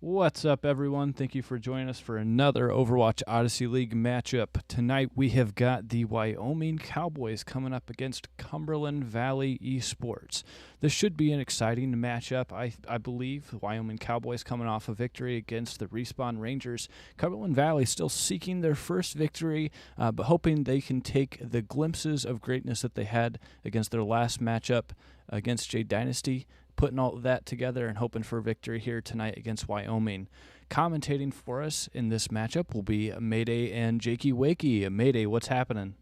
What's up, everyone? Thank you for joining us for another Overwatch Odyssey League matchup. Tonight we have got the Wyoming Cowboys coming up against Cumberland Valley Esports. This should be an exciting matchup. I believe the Wyoming Cowboys coming off a victory against the Respawn Rangers. Cumberland Valley still seeking their first victory, but hoping they can take the glimpses of greatness that they had against their last matchup against Jade Dynasty, putting all of that together and hoping for a victory here tonight against Wyoming. Commentating for us in this matchup will be Mayday and Jakey Wakey. Mayday, what's happening?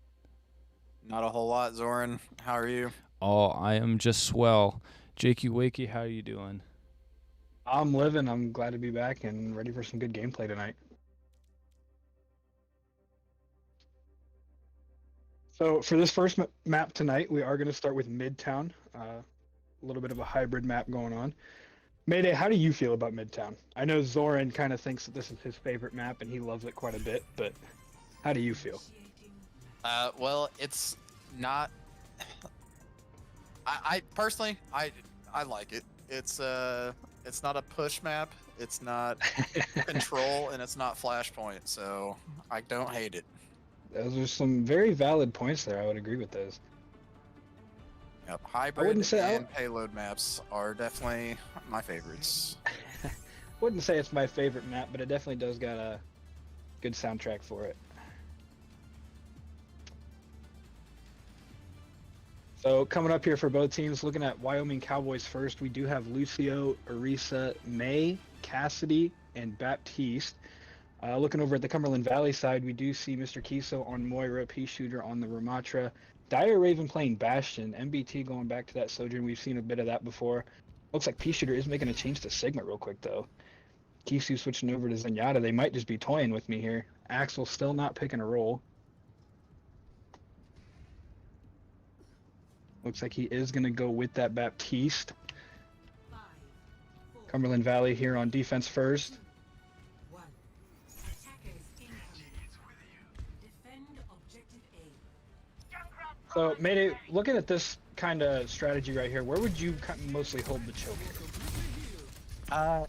Not a whole lot, Zoran. How are you? Oh, I am just swell. Jakey Wakey, how are you doing? I'm living. I'm glad to be back and ready for some good gameplay tonight. So for this first map tonight, we are going to start with Midtown. A little bit of a hybrid map going on. Mayday, how do you feel about Midtown? I know Zoran kind of thinks that this is his favorite map and he loves it quite a bit, but how do you feel? Well, it's not. I personally, I like it. It's not a push map. It's not control, and it's not flashpoint. So I don't hate it. Those are some very valid points there. I would agree with those. Yep, hybrid and payload maps are definitely my favorites. Wouldn't say it's my favorite map, but it definitely does got a good soundtrack for it. So coming up here for both teams, looking at Wyoming Cowboys first, we do have Lucio, Arisa, May, Cassidy, and Baptiste. Looking over at the Cumberland Valley side, we do see Mr. Kiso on Moira, P-Shooter on the Ramatra, Dire Raven playing Bastion, MBT going back to that Sojourn. We've seen a bit of that before. Looks like P-Shooter is making a change to Sigma real quick, though. Kisu switching over to Zenyatta. They might just be toying with me here. Axel still not picking a role. Looks like he is going to go with that Baptiste. Cumberland Valley here on defense first. So, Mayday, looking at this kind of strategy right here, where would you mostly hold the choke here?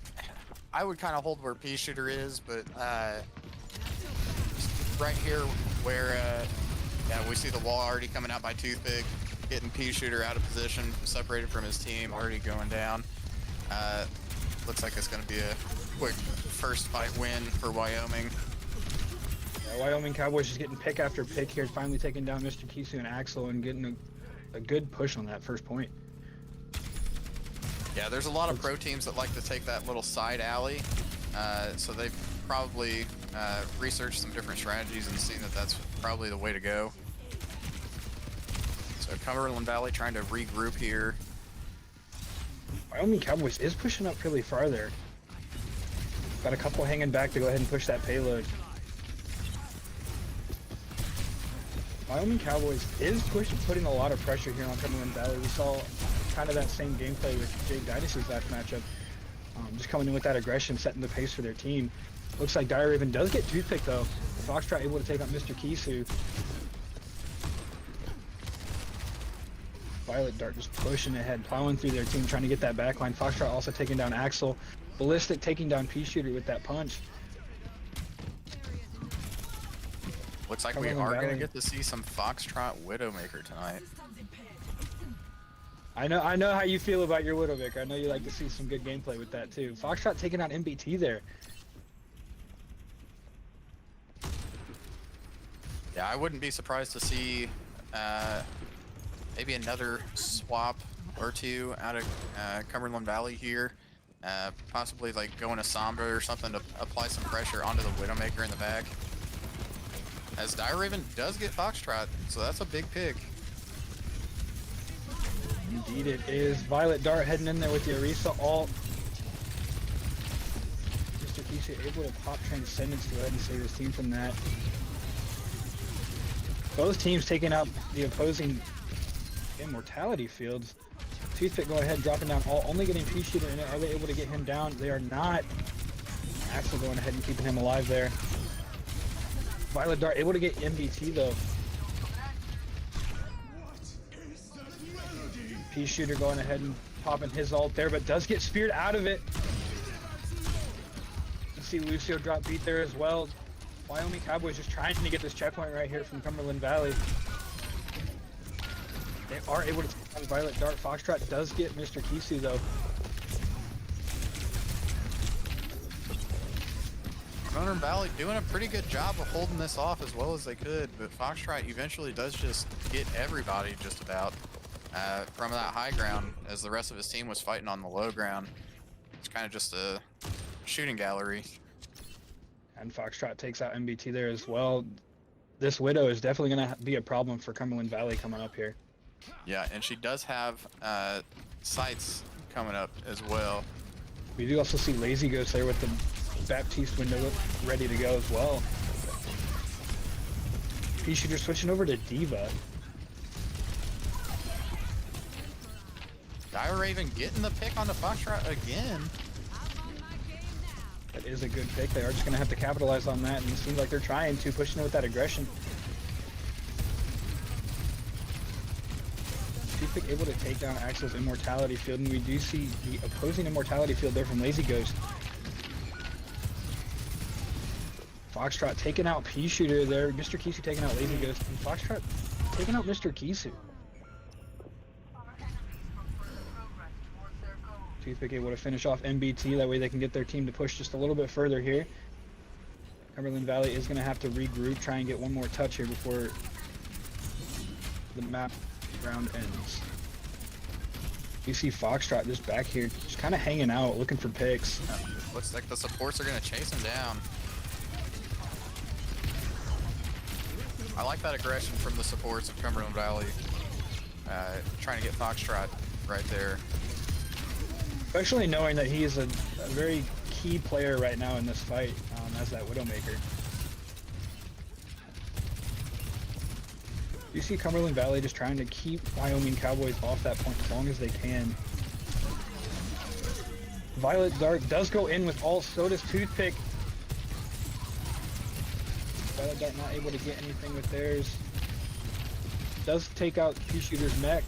I would kind of hold where P-Shooter is, but right here where yeah, we see the wall already coming out by Toothpick, getting P-Shooter out of position, separated from his team, already going down. Looks like it's going to be a quick first fight win for Wyoming. Wyoming Cowboys just getting pick after pick here, finally taking down Mr. Kisu and Axel and getting a good push on that first point. Yeah, there's a lot of pro teams that like to take that little side alley, so they've probably researched some different strategies and seen that that's probably the way to go. So Cumberland Valley trying to regroup here. Wyoming Cowboys is pushing up really far there. Got a couple hanging back to go ahead and push that payload. Wyoming Cowboys is putting a lot of pressure here on Cumberland Valley. We saw kind of that same gameplay with Jade Dynasty's last matchup. Just coming in with that aggression, setting the pace for their team. Looks like Dire Raven does get Toothpick though. Foxtrot able to take out Mr. Kisu. Violet Dart just pushing ahead, plowing through their team, trying to get that backline. Foxtrot also taking down Axel. Ballistic taking down P-Shooter with that punch. Looks like we are going to get to see some Foxtrot Widowmaker tonight. I know how you feel about your Widowmaker. I know you like to see some good gameplay with that too. Foxtrot taking out MBT there. Yeah, I wouldn't be surprised to see maybe another swap or two out of Cumberland Valley here. Possibly like going to Sombra or something to apply some pressure onto the Widowmaker in the back. As Dire Raven does get Foxtrot, so that's a big pick. Indeed it is. Violet Dart heading in there with the Arisa ult. Mr. Kisu able to pop Transcendence to go ahead and save his team from that. Both teams taking out the opposing immortality fields. Toothpick going ahead, dropping down ult, only getting P-Shooter in it. Are they able to get him down? They are not. Axel going ahead and keeping him alive there. Violet Dart able to get MBT though. P-Shooter going ahead and popping his ult there, but does get speared out of it. see Lucio drop beat there as well. Wyoming Cowboys just trying to get this checkpoint right here from Cumberland Valley. They are able to take on Violet Dart. Foxtrot does get Mr. Kisu though. Cumberland Valley doing a pretty good job of holding this off as well as they could, but Foxtrot eventually does just get everybody just about from that high ground as the rest of his team was fighting on the low ground. It's kind of just a shooting gallery. And Foxtrot takes out MBT there as well. This Widow is definitely going to be a problem for Cumberland Valley coming up here. Yeah, and she does have sights coming up as well. We do also see Lazy Ghost there with the Baptiste window ready to go as well. P-Shooter switching over to Diva. Dire Raven getting the pick on the Foxtrot again. That is a good pick. They are just going to have to capitalize on that, and it seems like they're trying to, pushing it with that aggression. Toothpick able to take down Axel's Immortality Field, and we do see the opposing Immortality Field there from Lazy Ghost. Foxtrot taking out P-Shooter there. Mr. Kisu taking out Lazy Ghost, and Foxtrot taking out Mr. Kisu. Toothpick able to finish off MBT, that way they can get their team to push just a little bit further here. Cumberland Valley is going to have to regroup, try and get one more touch here before the map round ends. You see Foxtrot just back here, just kind of hanging out, looking for picks. Looks like the supports are going to chase him down. I like that aggression from the supports of Cumberland Valley. Trying to get Foxtrot right there. Especially knowing that he is a very key player right now in this fight as that Widowmaker. You see Cumberland Valley just trying to keep Wyoming Cowboys off that point as long as they can. Violet Dart does go in with ult, so does Toothpick. Violet Dart not able to get anything with theirs. Does take out P-Shooter's mech.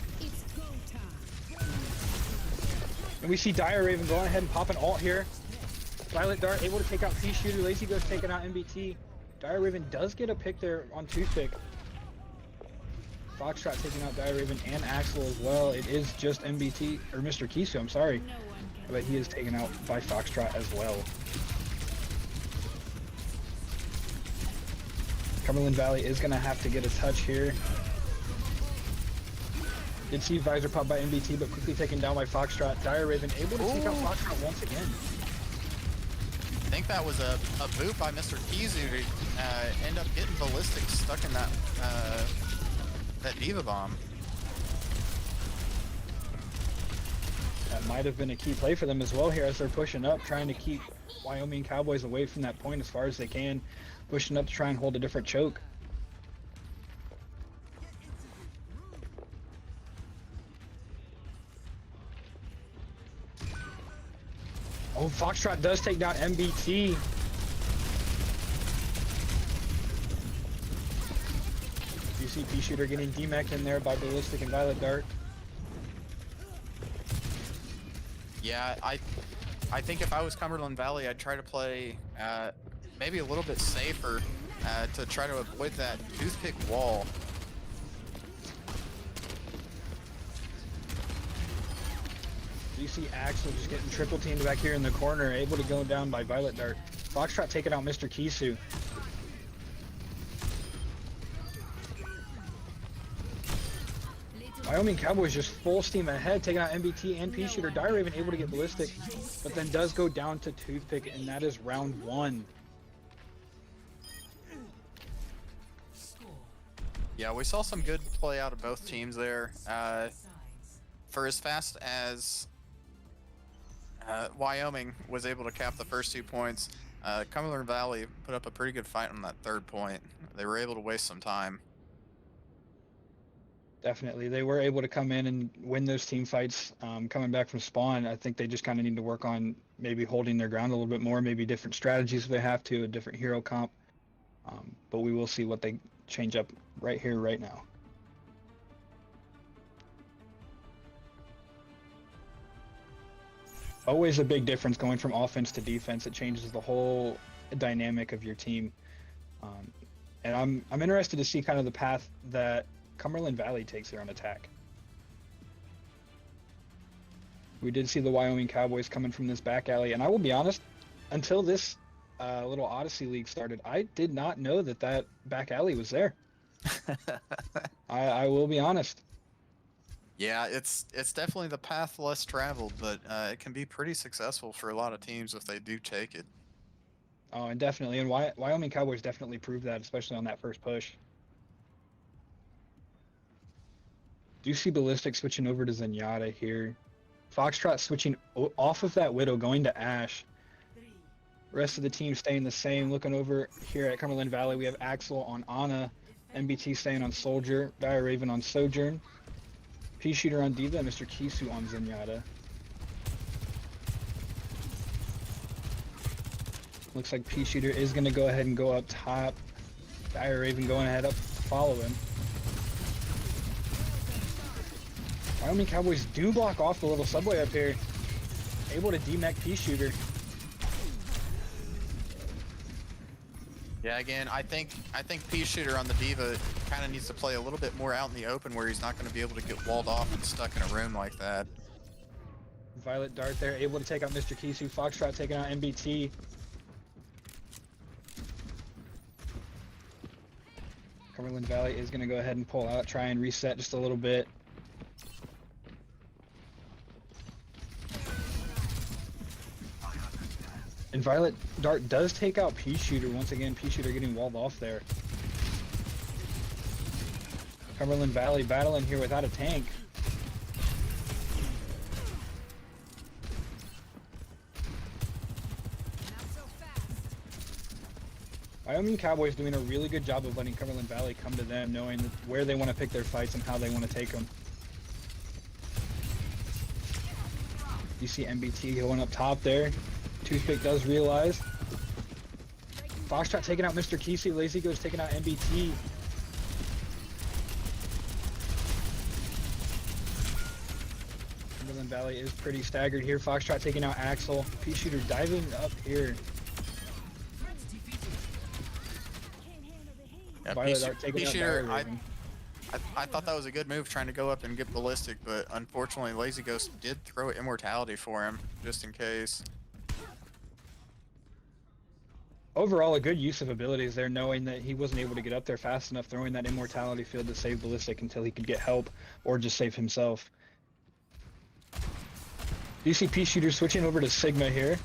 And we see Dire Raven going ahead and popping ult here. Violet Dart able to take out P-Shooter. Lazy Ghost taking out MBT. Dire Raven does get a pick there on Toothpick. Foxtrot taking out Dire Raven and Axel as well. It is just MBT, or Mr. Kisu, I'm sorry. But he is taken out by Foxtrot as well. Cumberland Valley is going to have to get a touch here. Did see Visor pop by MBT, but quickly taken down by Foxtrot. Dire Raven able to take out Foxtrot once again. I think that was a boot by Mr. Kizu to end up getting Ballistic stuck in that that Diva Bomb. That might have been a key play for them as well here as they're pushing up, trying to keep Wyoming Cowboys away from that point as far as they can. Pushing up to try and hold a different choke. Oh, Foxtrot does take down MBT. You see P-Shooter getting demeched in there by Ballistic and Violet Dart. Yeah, I think if I was Cumberland Valley, I'd try to play maybe a little bit safer to try to avoid that Toothpick wall. You see Axel just getting triple teamed back here in the corner, able to go down by Violet Dart. Foxtrot taking out Mr. Kisu. Wyoming Cowboys just full steam ahead, taking out MBT and P-Shooter. Dire Raven able to get Ballistic, but then does go down to Toothpick, and that is round one. Yeah, we saw some good play out of both teams there. For as fast as Wyoming was able to cap the first 2 points, Cumberland Valley put up a pretty good fight on that third point. They were able to waste some time. Definitely. They were able to come in and win those team fights coming back from spawn. I think they just kind of need to work on maybe holding their ground a little bit more, maybe different strategies if they have to, a different hero comp. But we will see what they change up right here, right now. Always a big difference going from offense to defense. It changes the whole dynamic of your team. And I'm interested to see kind of the path that Cumberland Valley takes here on attack. We did see the Wyoming Cowboys coming from this back alley, and I will be honest, until this little Odyssey League started, I did not know that that back alley was there. I will be honest. Yeah, it's definitely the path less traveled, but it can be pretty successful for a lot of teams if they do take it. Oh, and definitely, and Wyoming Cowboys definitely proved that, especially on that first push. Do you see Ballistic switching over to Zenyatta here? Foxtrot switching off of that Widow, going to Ash. Rest of the team staying the same. Looking over here at Cumberland Valley, we have Axel on Ana, MBT staying on Soldier, Dire Raven on Sojourn, P-Shooter on Diva, and Mr. Kisu on Zenyatta. Looks like P-Shooter is going to go ahead and go up top. Dire Raven going ahead up to follow him. Wyoming Cowboys do block off the little subway up here. Able to demech P-Shooter. Yeah, again, I think P-Shooter on the Diva kind of needs to play a little bit more out in the open where he's not going to be able to get walled off and stuck in a room like that. Violet Dart there, able to take out Mr. Kisu. Foxtrot taking out MBT. Cumberland Valley is going to go ahead and pull out, try and reset just a little bit. And Violet Dart does take out P-Shooter. Once again, P-Shooter getting walled off there. Cumberland Valley battling here without a tank. Wyoming Cowboys doing a really good job of letting Cumberland Valley come to them, knowing where they want to pick their fights and how they want to take them. You see MBT going up top there. Toothpick does realize. Foxtrot taking out Mr. Kisu. Lazy Goes taking out MBT. Cumberland Valley is pretty staggered here. Foxtrot taking out Axel. P-Shooter diving up here. Yeah, P-Shooter, I thought that was a good move trying to go up and get Ballistic, but unfortunately Lazy Ghost did throw Immortality for him, just in case. Overall, a good use of abilities there, knowing that he wasn't able to get up there fast enough, throwing that Immortality field to save Ballistic until he could get help, or just save himself. DCP Shooter switching over to Sigma here.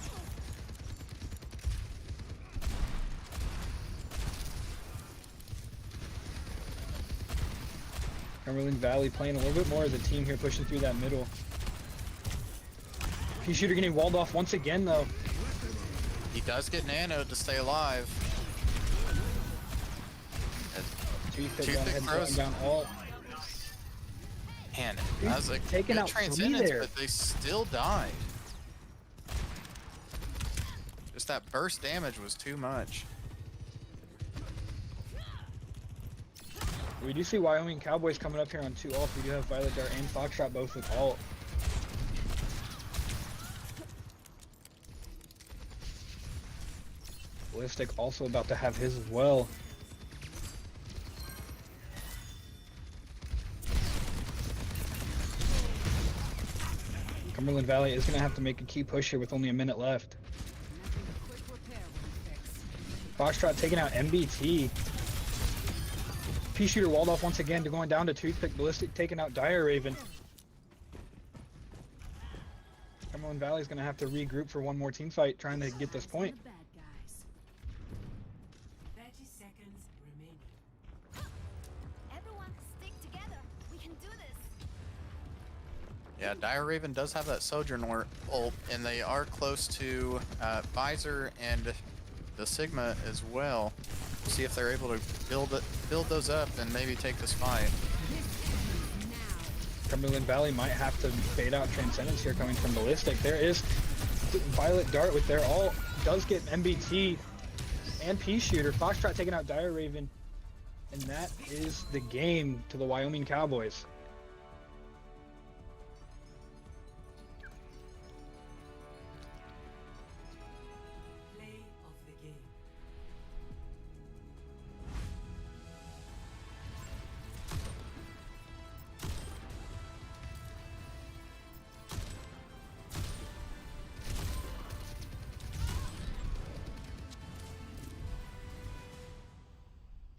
Cumberland Valley playing a little bit more as a team here, pushing through that middle. P-Shooter getting walled off once again, though. He does get nanoed to stay alive. Toothpick throws down all. Man, that was like taking out transcendence, there, but they still died. Just that burst damage was too much. We do see Wyoming Cowboys coming up here on 2 ult. We do have Violet Dart and Foxtrot both with ult. Ballistic also about to have his as well. Cumberland Valley is going to have to make a key push here with only a minute left. Foxtrot taking out MBT. P-Shooter walled off once again, going down to Toothpick. Ballistic taking out Dire Raven. Cumberland Valley is going to have to regroup for one more team fight, trying to get this point. Yeah, Dire Raven does have that Sojourn ult, and they are close to Visor and the Sigma as well. We'll see if they're able to build those up and maybe take this fight. Cumberland Valley might have to fade out Transcendence here coming from Ballistic. There is Violet Dart with their ult. Does get MBT and P-Shooter. Foxtrot taking out Dire Raven. And that is the game to the Wyoming Cowboys.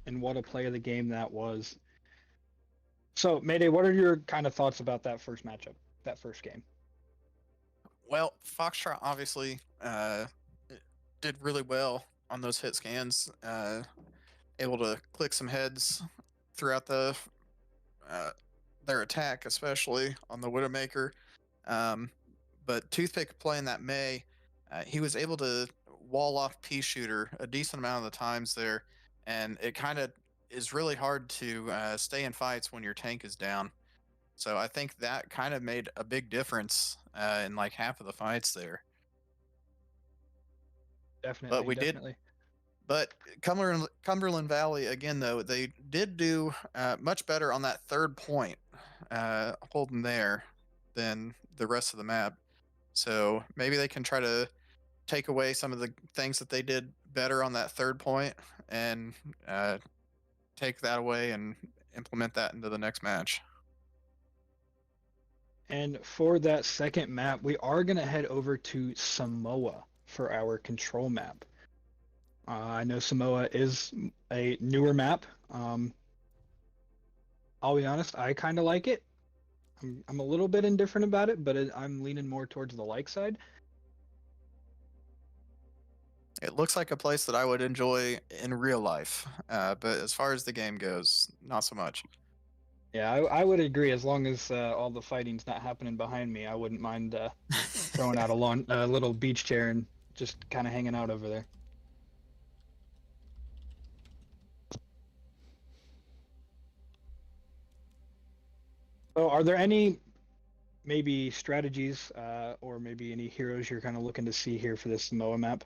and what a play of the game that was. So, Mayday, what are your kind of thoughts about that first matchup, that first game? Well, Foxtrot obviously did really well on those hit scans, able to click some heads throughout uh, their attack, especially on the Widowmaker. But Toothpick playing that May, he was able to wall off Pea Shooter a decent amount of the times there, and it kind of is really hard to stay in fights when your tank is down. So I think that kind of made a big difference in like half of the fights there. Definitely, But we definitely. But Cumberland Valley again, though they did do much better on that third point, holding there, than the rest of the map. So maybe they can try to take away some of the things that they did better on that third point and take that away and implement that into the next match. And for that second map, we are going to head over to Samoa for our control map. I know Samoa is a newer map. I'll be honest, I kind of like it. I'm a little bit indifferent about it, but I'm leaning more towards the like side. It looks like a place that I would enjoy in real life, but as far as the game goes, not so much. Yeah, I would agree. As long as all the fighting's not happening behind me, I wouldn't mind throwing out a little beach chair and just kind of hanging out over there. So, are there any maybe strategies or maybe any heroes you're kind of looking to see here for this Samoa map?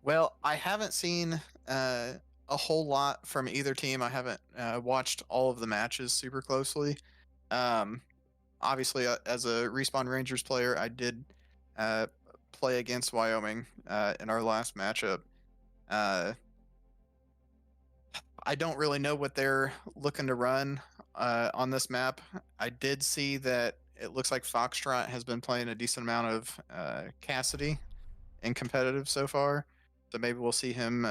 Well, I haven't seen a whole lot from either team. I haven't watched all of the matches super closely. Obviously, as a Respawn Rangers player, I did play against Wyoming in our last matchup. I don't really know what they're looking to run on this map. I did see that it looks like Foxtrot has been playing a decent amount of Cassidy in competitive so far. So maybe we'll see him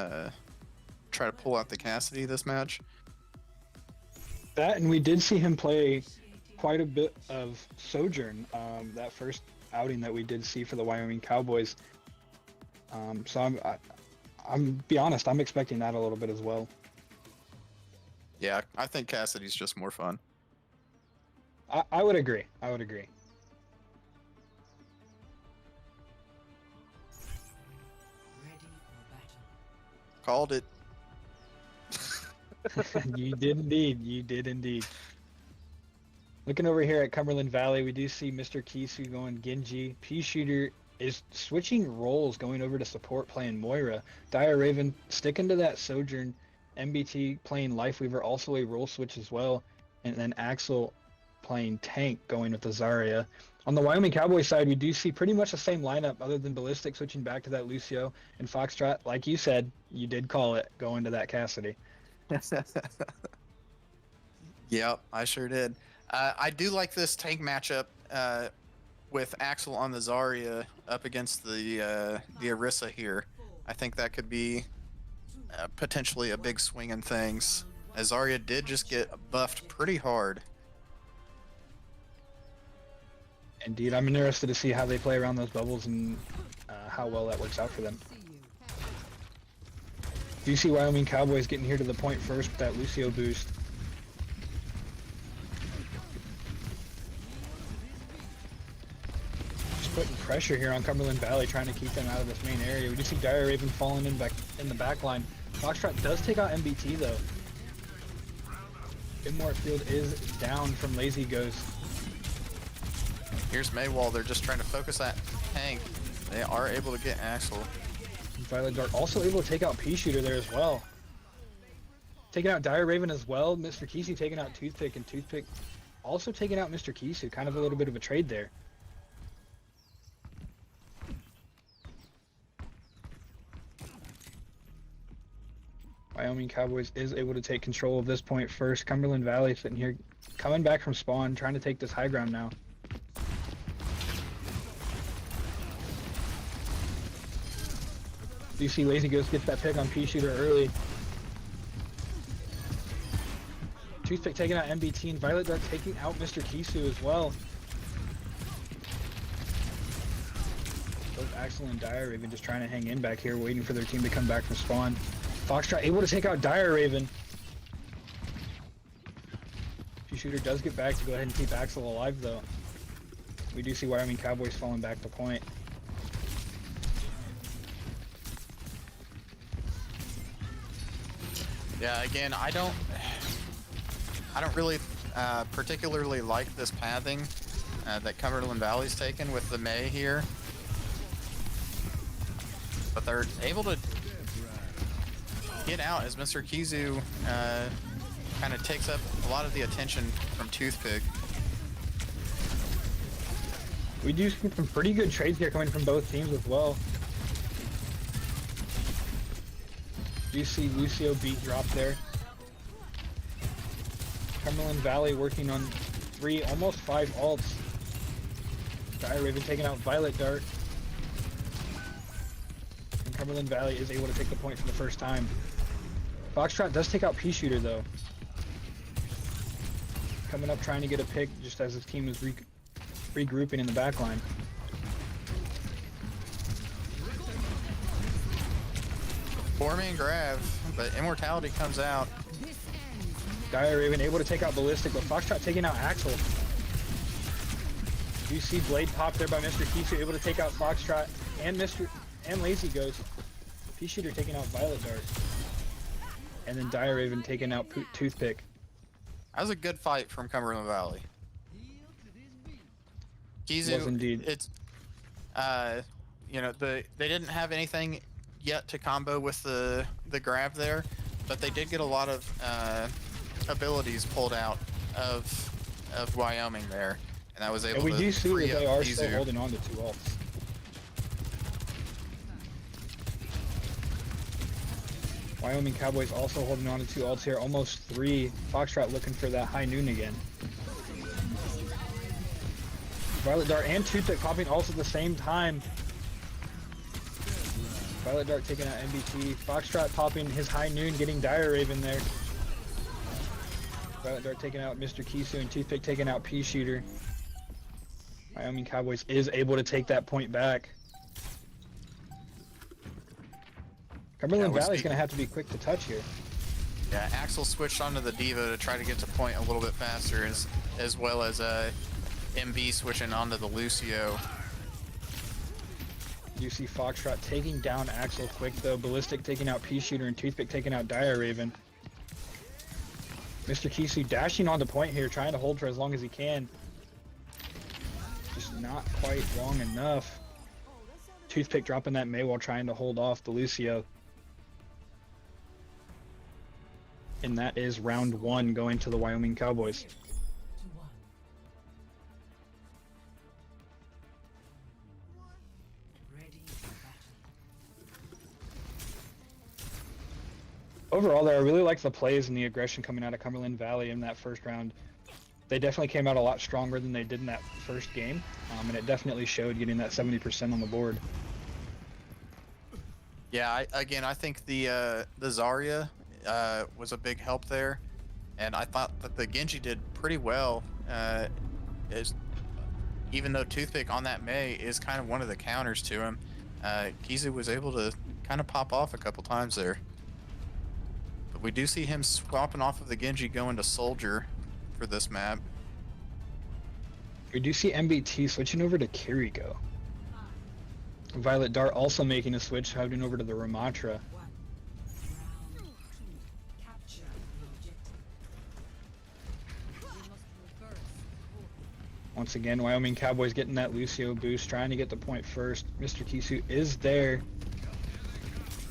try to pull out the Cassidy this match. That, and we did see him play quite a bit of Sojourn, that first outing that we did see for the Wyoming Cowboys. So I'm be honest, I'm expecting that a little bit as well. Yeah, I think Cassidy's just more fun. I would agree. I would agree. Called it. You did indeed. You did indeed. Looking over here at Cumberland Valley, we do see Mr. Kisu going Genji. Pea Shooter is switching roles, going over to support, playing Moira. Dire Raven sticking to that Sojourn. MBT playing Lifeweaver, also a role switch as well. And then Axel playing tank, going with the Zarya. On the Wyoming Cowboys side, we do see pretty much the same lineup, other than Ballistic switching back to that Lucio, and Foxtrot, like you said, you did call it, going to that Cassidy. Yep, I sure did. I do like this tank matchup with Axel on the Zarya up against the Orisa here. I think that could be potentially a big swing in things, as Zarya did just get buffed pretty hard. Indeed, I'm interested to see how they play around those bubbles and how well that works out for them. Do you see Wyoming Cowboys getting here to the point first with that Lucio boost? Just putting pressure here on Cumberland Valley, trying to keep them out of this main area. We do see Dire Raven falling in back in the back line. Foxtrot does take out MBT though. Inmore Field is down from Lazy Ghost. Here's Maywall. They're just trying to focus that tank. They are able to get Axel. Violet Dark also able to take out Pea Shooter there as well. Taking out Dire Raven as well. Mr. Kisu taking out Toothpick, and Toothpick also taking out Mr. Kisu. Kind of a little bit of a trade there. Wyoming Cowboys is able to take control of this point first. Cumberland Valley sitting here, coming back from spawn, trying to take this high ground now. You see Lazy Ghost gets that pick on Pea Shooter early. Toothpick taking out MBT, and Violet Dart taking out Mr. Kisu as well. Both Axel and Dire Raven just trying to hang in back here, waiting for their team to come back from spawn. Foxtrot able to take out Dire Raven. Shooter does get back to go ahead and keep Axel alive though. We do see Wyoming Cowboys falling back to point. Yeah, again, I don't really particularly like this pathing that Cumberland Valley's taken with the May here. But they're able to get out as Mr. Kizu kind of takes up a lot of the attention from Toothpick. We do see some pretty good trades here coming from both teams as well. Do you see Lucio beat drop there? Cumberland Valley working on 3, almost 5 ults. Dire Raven taking out Violet Dart. And Cumberland Valley is able to take the point for the first time. Foxtrot does take out P-Shooter though. Coming up trying to get a pick just as his team is regrouping in the back line. Four-man grab, but Immortality comes out. Dire Raven able to take out Ballistic, but Foxtrot taking out Axel. You see Blade pop there by Mr. Kisu, able to take out Foxtrot and Lazy Ghost. P-Shooter taking out Violet Dart. And then Dire Raven taking out Toothpick. That was a good fight from Cumberland Valley. Kizu, Was indeed. it's you know, they didn't have anything yet to combo with the grab there, but they did get a lot of abilities pulled out of Wyoming there, and that was able And we to do see that free they up are Kizu. still holding on to 2 ults. Wyoming Cowboys also holding on to 2 ults here, almost 3. Foxtrot looking for that high noon again. Violet Dart and Toothpick popping ults at the same time. Violet Dart taking out MBT. Foxtrot popping his high noon, getting Dire Raven there. Violet Dart taking out Mr. Kisu and Toothpick taking out P-Shooter. Wyoming Cowboys is able to take that point back. Cumberland Valley's going to have to be quick to touch here. Yeah, Axel switched onto the Diva to try to get to point a little bit faster, as well as MB switching onto the Lucio. You see Foxtrot taking down Axel quick though. Ballistic taking out P-Shooter and Toothpick taking out Dire Raven. Mr. Kisu dashing onto point here, trying to hold for as long as he can. Just not quite long enough. Toothpick dropping that May while trying to hold off the Lucio. And that is round 1 going to the Wyoming Cowboys. Overall, though, I really like the plays and the aggression coming out of Cumberland Valley in that first round. They definitely came out a lot stronger than they did in that first game, and it definitely showed getting that 70% on the board. Yeah, I think the Zarya was a big help there, and I thought that the Genji did pretty well. Even though Toothpick on that May is kind of one of the counters to him, Kizu was able to kind of pop off a couple times there. But we do see him swapping off of the Genji going to Soldier for this map. We do see MBT switching over to Kiriko. Violet Dart also making a switch, heading over to the Ramatra. Once again, Wyoming Cowboys getting that Lucio boost, trying to get the point first. Mr. Kisu is there.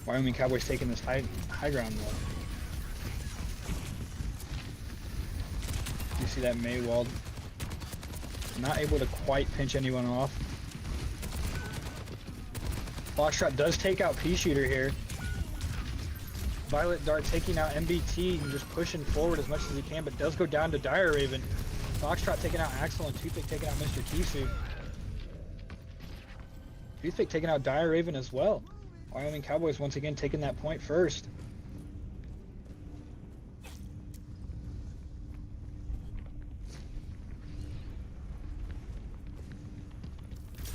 Wyoming Cowboys taking this high ground though. You see that Maywald not able to quite pinch anyone off. Foxtrot does take out P-Shooter here. Violet Dart taking out MBT and just pushing forward as much as he can, but does go down to Dire Raven. Foxtrot taking out Axel and Toothpick taking out Mr. Kisu. Toothpick taking out Dire Raven as well. Wyoming Cowboys once again taking that point first.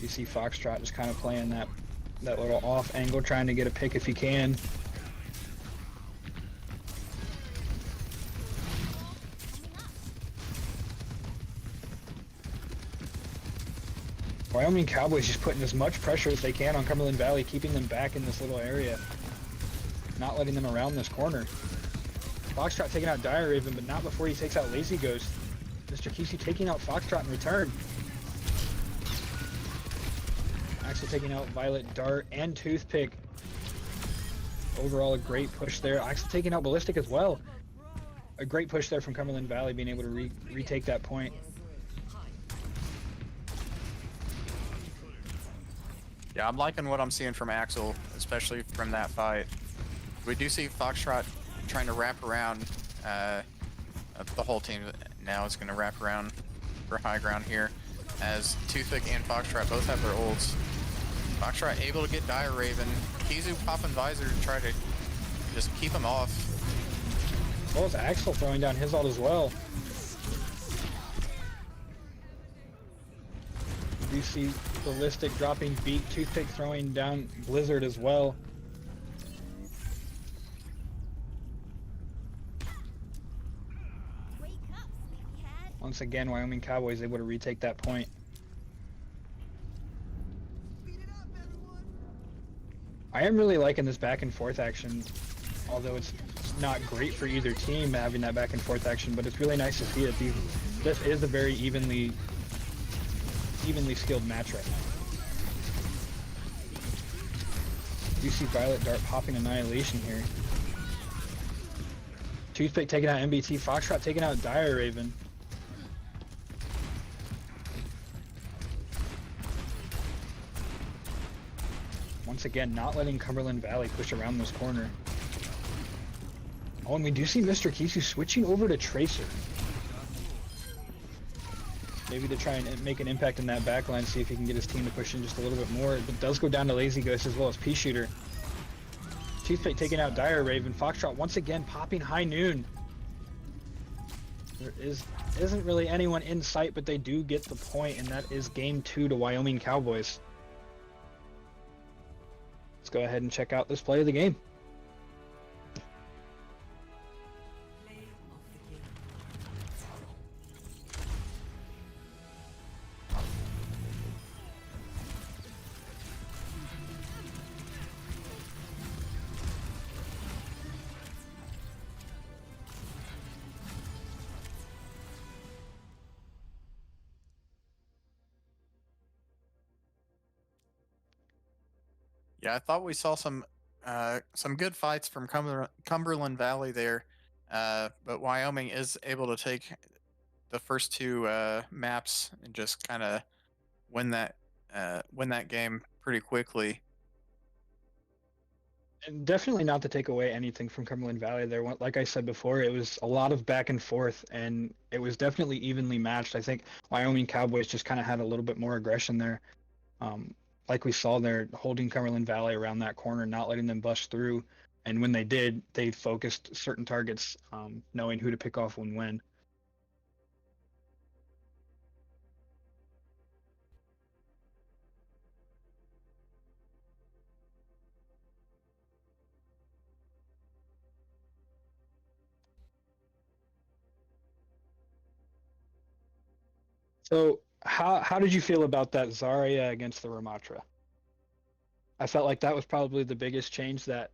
You see Foxtrot just kind of playing that little off angle, trying to get a pick if he can. Wyoming Cowboys just putting as much pressure as they can on Cumberland Valley, keeping them back in this little area, not letting them around this corner. Foxtrot taking out Dire Raven, but not before he takes out Lazy Ghost. Mr. Kesey taking out Foxtrot in return. Axel taking out Violet, Dart, and Toothpick. Overall, a great push there. Axel taking out Ballistic as well. A great push there from Cumberland Valley, being able to retake that point. Yeah, I'm liking what I'm seeing from Axel, especially from that fight. We do see Foxtrot trying to wrap around. The whole team now is going to wrap around for high ground here, as Toothpick and Foxtrot both have their ults. Foxtrot able to get Dire Raven. Kizu popping Visor to try to just keep him off. As well as Axel throwing down his ult as well. You see Ballistic dropping Beak, Toothpick throwing down Blizzard as well. Once again, Wyoming Cowboys able to retake that point. I am really liking this back and forth action, although it's not great for either team having that back and forth action, but it's really nice to see that this is a very evenly skilled match right now. You see Violet Dart popping Annihilation here. Toothpick taking out MBT, Foxtrot taking out Dire Raven. Once again, not letting Cumberland Valley push around this corner. Oh, and we do see Mr. Kisu switching over to Tracer. Maybe to try and make an impact in that backline, see if he can get his team to push in just a little bit more. It does go down to Lazy Ghost as well as P-Shooter. Toothpick taking out Dire Raven. Foxtrot once again popping High Noon. There isn't really anyone in sight, but they do get the point, and that is game 2 to Wyoming Cowboys. Let's go ahead and check out this play of the game. Yeah, I thought we saw some good fights from Cumberland Valley there, but Wyoming is able to take the first 2 maps and just kind of win that game pretty quickly. And definitely not to take away anything from Cumberland Valley there. Like I said before, it was a lot of back and forth, and it was definitely evenly matched. I think Wyoming Cowboys just kind of had a little bit more aggression there. Like we saw there, holding Cumberland Valley around that corner, not letting them bust through. And when they did, they focused certain targets, knowing who to pick off when. So how did you feel about that Zarya against the Ramatra? I felt like that was probably the biggest change that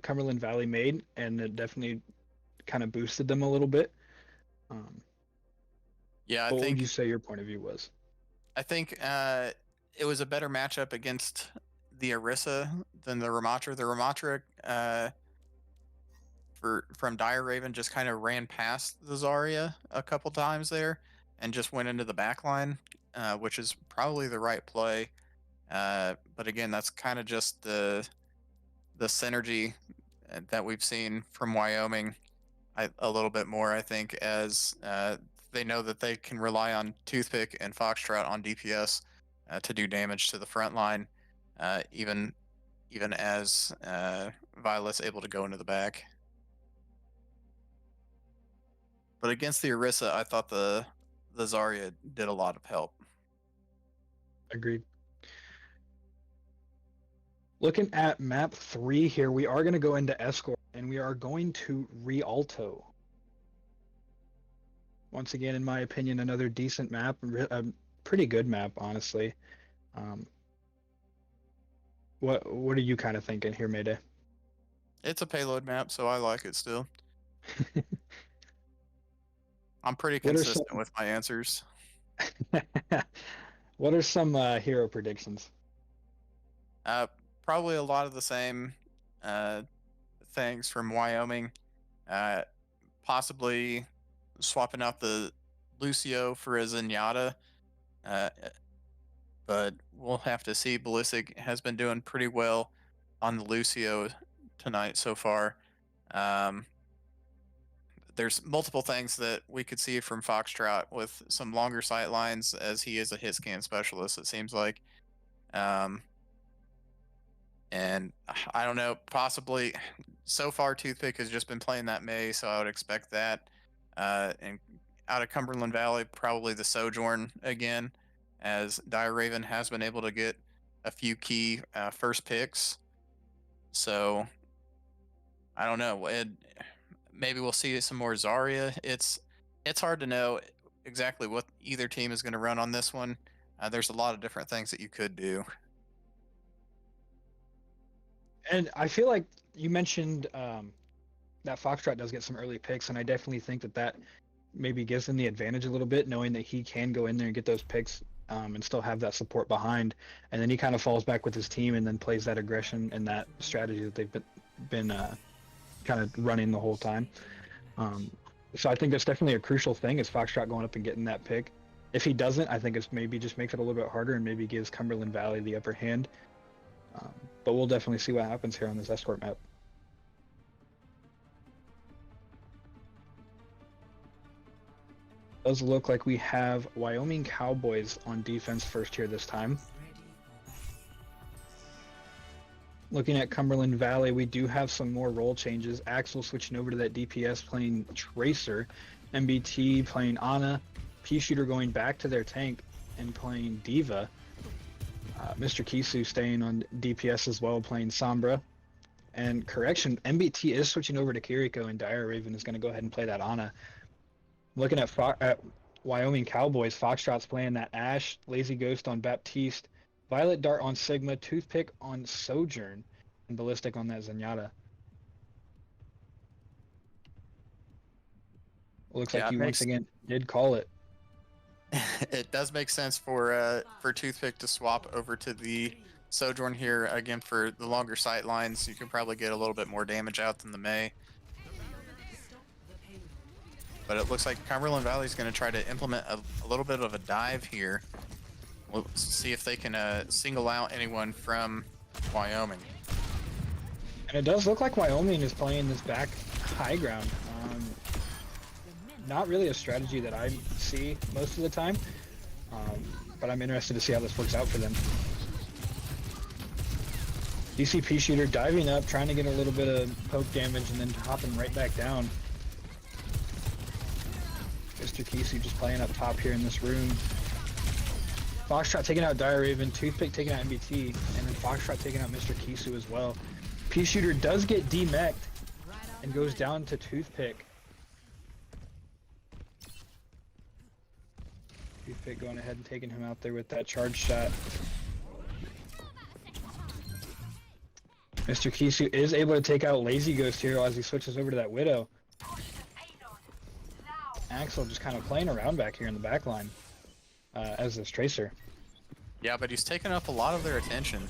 Cumberland Valley made, and it definitely kind of boosted them a little bit. Yeah, what would you say your point of view was? I think it was a better matchup against the Orisa than the Ramatra. The Ramatra from Dire Raven just kind of ran past the Zarya a couple times there and just went into the back line, which is probably the right play. But again, that's kind of just the synergy that we've seen from Wyoming a little bit more, I think, as they know that they can rely on Toothpick and Foxtrot on DPS to do damage to the front line, even as Violet's able to go into the back. But against the Orisa, I thought the Zarya did a lot of help. Agreed. Looking at map 3 here, we are going to go into Escort, and we are going to Rialto. Once again, in my opinion, another decent map, a pretty good map, honestly. What are you kind of thinking here, Mayday? It's a payload map, so I like it still. I'm pretty What are consistent with my answers. What are some hero predictions? Probably a lot of the same things from Wyoming. Possibly swapping out the Lucio for a Zenyatta. But we'll have to see. Ballistic has been doing pretty well on the Lucio tonight so far. There's multiple things that we could see from Foxtrot with some longer sight lines, as he is a hit scan specialist, it seems like. And I don't know, possibly so far Toothpick has just been playing that May, so I would expect that. And out of Cumberland Valley, probably the Sojourn again, as Dire Raven has been able to get a few key first picks. So I don't know. Maybe we'll see some more Zarya. It's hard to know exactly what either team is going to run on this one. There's a lot of different things that you could do. And I feel like you mentioned that Foxtrot does get some early picks, and I definitely think that maybe gives him the advantage a little bit, knowing that he can go in there and get those picks and still have that support behind. And then he kind of falls back with his team and then plays that aggression and that strategy that they've been kind of running the whole time. So I think that's definitely a crucial thing, is Foxtrot going up and getting that pick. If he doesn't, I think it's maybe just makes it a little bit harder and maybe gives Cumberland Valley the upper hand. But we'll definitely see what happens here on this Escort map. Does look like we have Wyoming Cowboys on defense first here this time. Looking at Cumberland Valley, we do have some more role changes. Axel switching over to that DPS playing Tracer, MBT playing Ana, P-Shooter going back to their tank and playing Diva. Mr. Kisu staying on DPS as well, playing Sombra. And correction, MBT is switching over to Kiriko, and Dire Raven is going to go ahead and play that Ana. Looking at Wyoming Cowboys, Foxtrot's playing that Ashe, Lazy Ghost on Baptiste, Violet Dart on Sigma, Toothpick on Sojourn, and Ballistic on that Zenyatta. Looks like you once again did call it. It does make sense for Toothpick to swap over to the Sojourn here again for the longer sight lines. You can probably get a little bit more damage out than the May. But it looks like Cumberland Valley is going to try to implement a little bit of a dive here. We'll see if they can single out anyone from Wyoming. And it does look like Wyoming is playing this back high ground. Not really a strategy that I see most of the time, but I'm interested to see how this works out for them. DCP Shooter diving up, trying to get a little bit of poke damage, and then hopping right back down. Mr. Kisu just playing up top here in this room. Foxtrot taking out Dire Raven, Toothpick taking out MBT, and then Foxtrot taking out Mr. Kisu as well. P-Shooter does get demech'd and goes down to Toothpick. Toothpick going ahead and taking him out there with that charge shot. Mr. Kisu is able to take out Lazy Ghost here as he switches over to that Widow. Axel just kind of playing around back here in the back line as this Tracer. Yeah, but he's taking up a lot of their attention.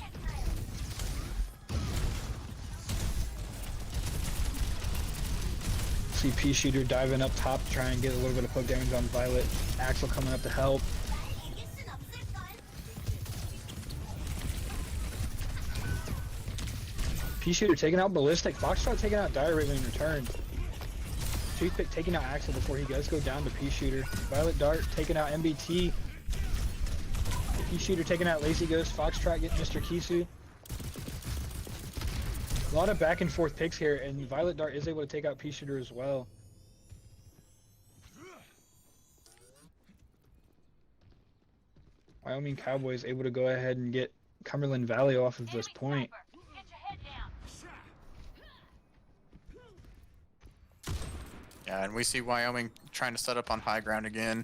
See P-Shooter diving up top to try and get a little bit of poke damage on Violet. Axel coming up to help. P-Shooter taking out Ballistic. Foxtrot taking out Dire Raven in return. Toothpick taking out Axel before he does go down to P-Shooter. Violet Dart taking out MBT. P-Shooter taking out Lazy Ghost. Foxtrot getting Mr. Kisu. A lot of back and forth picks here, and Violet Dart is able to take out P-Shooter as well. Wyoming Cowboys able to go ahead and get Cumberland Valley off of this point. Yeah, and we see Wyoming trying to set up on high ground again.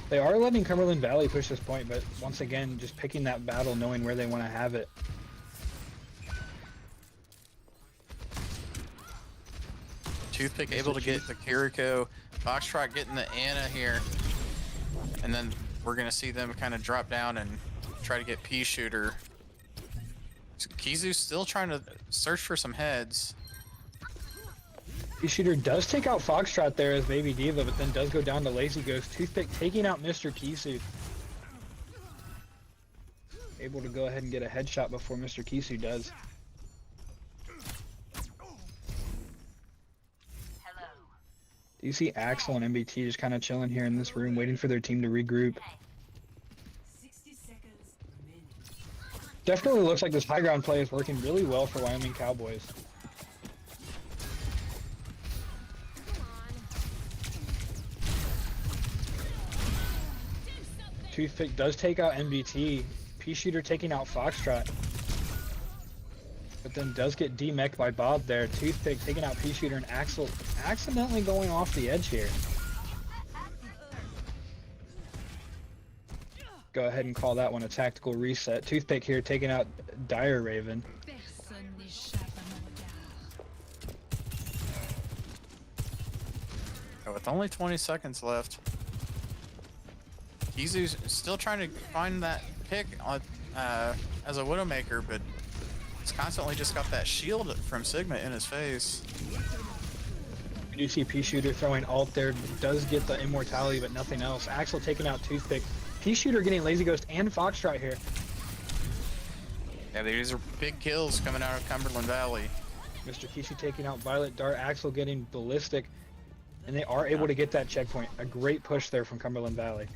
They are letting Cumberland Valley push this point, but once again, just picking that battle, knowing where they want to have it. Toothpick able to get the Kiriko. Foxtrot getting the Anna here. And then we're going to see them kind of drop down and try to get Pea Shooter. Kizu's still trying to search for some heads. Pea Shooter does take out Foxtrot there as Baby Diva, but then does go down to Lazy Ghost. Toothpick taking out Mr. Kisu. Able to go ahead and get a headshot before Mr. Kisu does. Do you see Axel and MBT just kind of chilling here in this room, waiting for their team to regroup? 60 seconds remaining. Definitely looks like this high ground play is working really well for Wyoming Cowboys. Toothpick does take out MBT. Pea Shooter taking out Foxtrot. But then does get demeched by Bob there. Toothpick taking out Pea Shooter, and Axel accidentally going off the edge here. Go ahead and call that one a tactical reset. Toothpick here taking out Dire Raven. Personne n'échappe à mon regard. With only 20 seconds left. Kizu's still trying to find that pick on, as a Widowmaker, but he's constantly just got that shield from Sigma in his face. You do see Pea Shooter throwing ult there, does get the immortality, but nothing else. Axel taking out Toothpick. Pea Shooter getting Lazy Ghost and Foxtrot here. Yeah, these are big kills coming out of Cumberland Valley. Mr. Kisu taking out Violet Dart, Axel getting Ballistic, and they are able to get that checkpoint. A great push there from Cumberland Valley.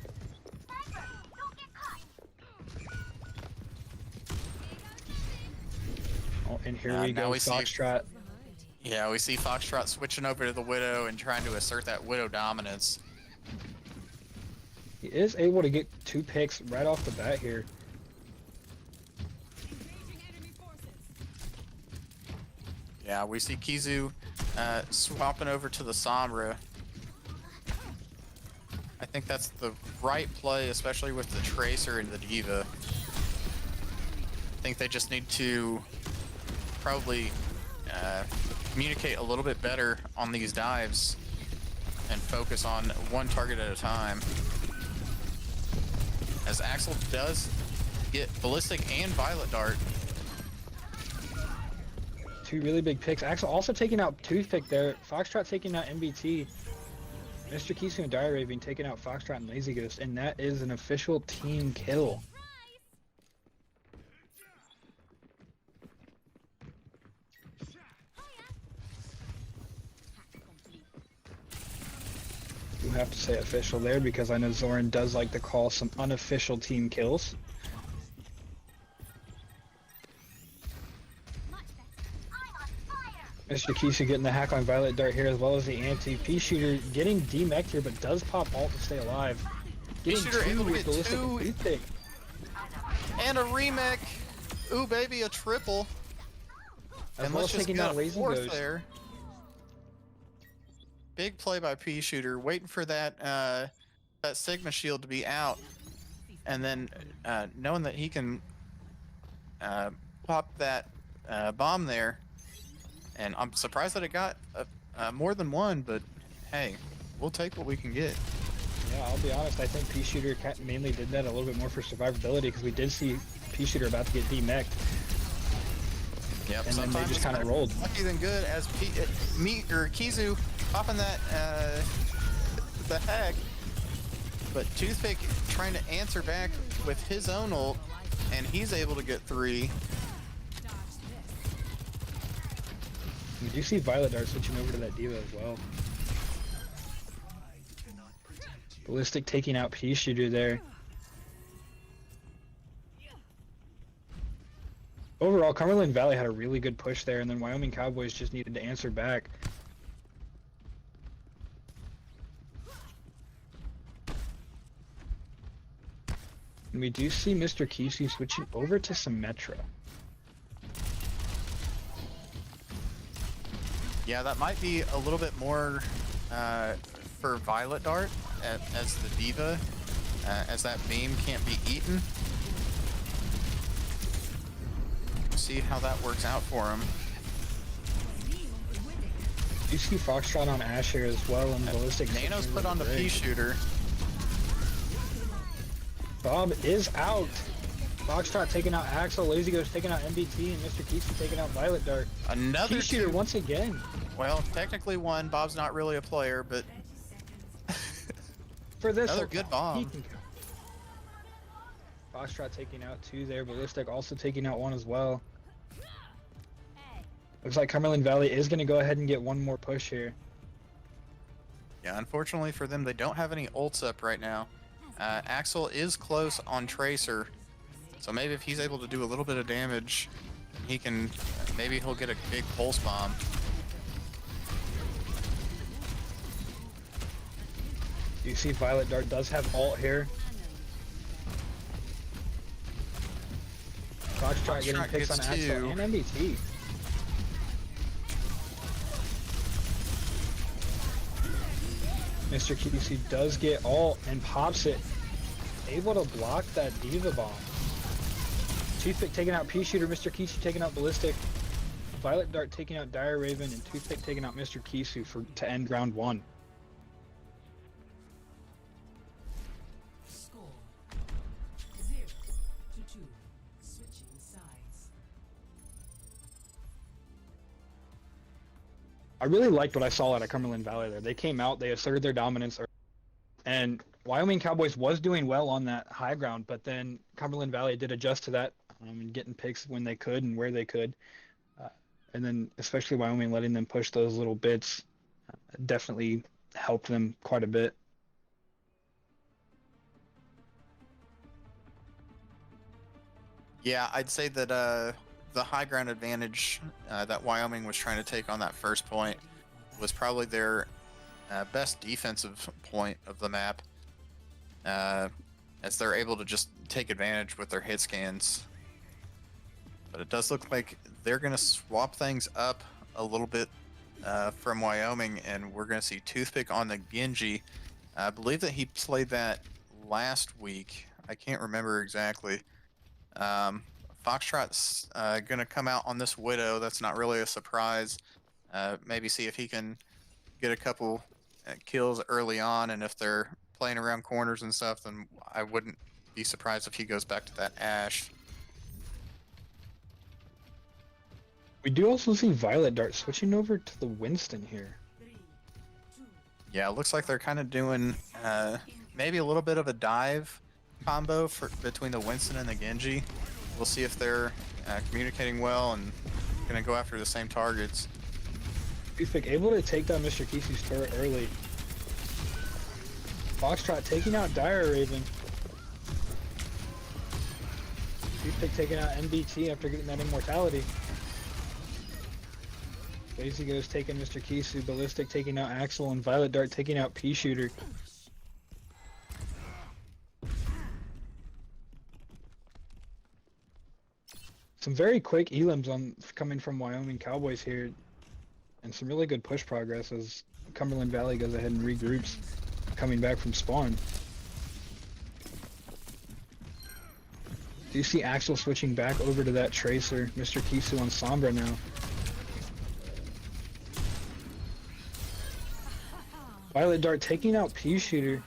Oh, and here we go, Foxtrot. Yeah, we see Foxtrot switching over to the Widow and trying to assert that Widow dominance. He is able to get 2 picks right off the bat here. Yeah, we see Kizu swapping over to the Sombra. I think that's the right play, especially with the Tracer and the Diva. I think they just need to probably communicate a little bit better on these dives and focus on one target at a time. As Axel does get Ballistic and Violet Dart. 2 really big picks. Axel also taking out Toothpick there. Foxtrot taking out MBT. Mr. Kisu and Dire Raven taking out Foxtrot and Lazy Ghost, and that is an official team kill. You have to say official there because I know Zoran does like to call some unofficial team kills. Mr. Kisu getting the hack on Violet Dart here as well as the anti. Pea Shooter getting demeched here but does pop ult to stay alive. Getting Pea Shooter able to with get Ballistic 2 and Toothpick. and a remake. Ooh, baby, a triple. As And well let's as just taking get out a Lazy 4th Ghost. there. Big play by Pea Shooter, waiting for that that Sigma shield to be out, and then knowing that he can pop that bomb there. And I'm surprised that it got more than one, but hey, we'll take what we can get. Yeah, I'll be honest, I think Pea Shooter mainly did that a little bit more for survivability because we did see Pea Shooter about to get demeched. Yep, And then they sometimes just it's kind of better rolled. lucky than good as Kizu popping that the hack, but Toothpick trying to answer back with his own ult, and he's able to get 3. You do see Violet Dart switching over to that Diva as well. Ballistic taking out Pea Shooter there. Overall, Cumberland Valley had a really good push there, and then Wyoming Cowboys just needed to answer back. And we do see Mr. Kisu switching over to Symmetra. Yeah, that might be a little bit more for Violet Dart as the diva, as that beam can't be eaten. See how that works out for him. You see Foxtrot on Ash here as well, and Ballistic. Nano's put on the pea shooter. Bob is out. Foxtrot taking out Axel, Lazy Ghost taking out MBT, and Mr. Kisu taking out Violet Dart. Another Pea shooter two. once again. Well, technically one. Bob's not really a player, but For this another one, good he bomb. can go. Foxtrot taking out 2 there. Ballistic also taking out 1 as well. Looks like Cumberland Valley is going to go ahead and get 1 more push here. Yeah, unfortunately for them, they don't have any ults up right now. Axel is close on Tracer, so maybe if he's able to do a little bit of damage, he can, maybe he'll get a big pulse bomb. You see Violet Dart does have ult here. Foxtrot getting Foxtrot picks on gets Axel 2. and MBT. Mr. QC does get ult and pops it. Able to block that Diva Bomb. Toothpick taking out Pea Shooter, Mr. Kisu taking out Ballistic. Violet Dart taking out Dire Raven, and Toothpick taking out Mr. Kisu to end round 1. Score 0-2. Switching sides. I really liked what I saw out of Cumberland Valley there. They came out, they asserted their dominance, and Wyoming Cowboys was doing well on that high ground, but then Cumberland Valley did adjust to that and getting picks when they could and where they could. And then especially Wyoming letting them push those little bits definitely helped them quite a bit. Yeah, I'd say that the high ground advantage that Wyoming was trying to take on that first point was probably their best defensive point of the map, as they're able to just take advantage with their hit scans. But it does look like they're going to swap things up a little bit from Wyoming, and we're going to see Toothpick on the Genji. I believe that he played that last week. I can't remember exactly. Foxtrot's going to come out on this Widow. That's not really a surprise. Maybe see if he can get a couple kills early on, and if they're playing around corners and stuff, then I wouldn't be surprised if he goes back to that Ash. We do also see Violet Dart switching over to the Winston here. Yeah, it looks like they're kind of doing maybe a little bit of a dive combo between the Winston and the Genji. We'll see if they're communicating well and going to go after the same targets. Toothpick able to take down Mr. Kisu's turret early. Foxtrot taking out Dire Raven. Toothpick taking out MBT after getting that immortality. Lazy Ghost taking Mr. Kisu, Ballistic taking out Axel, and Violet Dart taking out Pea Shooter. Some very quick elims coming from Wyoming Cowboys here, and some really good push progress as Cumberland Valley goes ahead and regroups, coming back from spawn. Do you see Axel switching back over to that Tracer? Mr. Kisu on Sombra now. Violet Dart taking out Pea Shooter.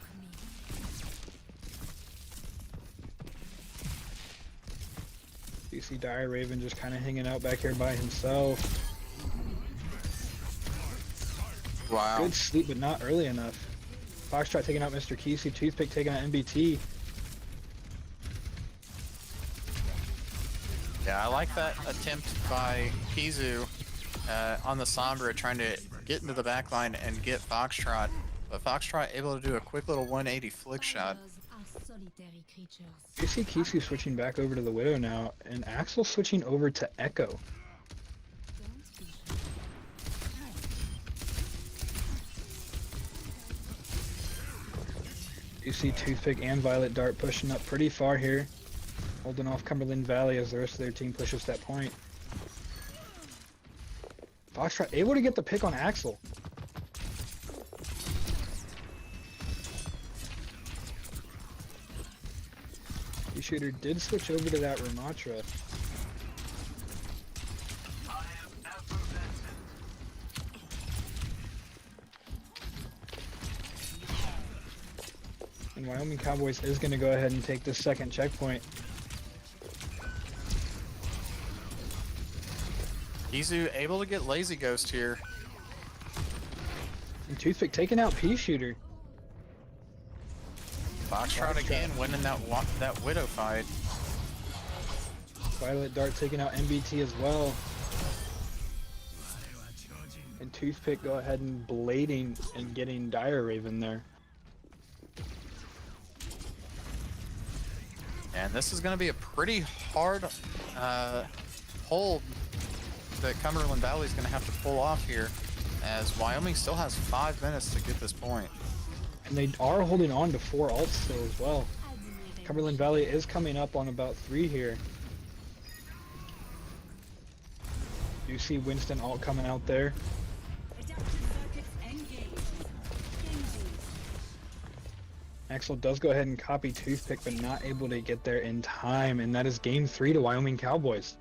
You see Dire Raven just kind of hanging out back here by himself. Wow. Good sleep, but not early enough. Foxtrot taking out Mr. Kisu, Toothpick taking out MBT. Yeah, I like that attempt by Kizu on the Sombra, trying to get into the back line and get Foxtrot. But Foxtrot able to do a quick little 180 flick shot. Solitary creatures. You see Kisu switching back over to the Widow now, and Axel switching over to Echo. Don't be shy. You see Toothpick and Violet Dart pushing up pretty far here, holding off Cumberland Valley as the rest of their team pushes that point. Foxtrot able to get the pick on Axel. Shooter did switch over to that Ramatra. And Wyoming Cowboys is going to go ahead and take this second checkpoint. Izu able to get Lazy Ghost here. And Toothpick taking out Pea Shooter. Foxtrot again winning that Widow fight. Violet Dart taking out MBT as well. And Toothpick go ahead and blading and getting Dire Raven there. And this is going to be a pretty hard hold that Cumberland Valley is going to have to pull off here, as Wyoming still has 5 minutes to get this point. And they are holding on to 4 ults still as well. Cumberland Valley is coming up on about 3 here. You see Winston ult coming out there. Axel does go ahead and copy Toothpick, but not able to get there in time, and that is game 3 to Wyoming Cowboys.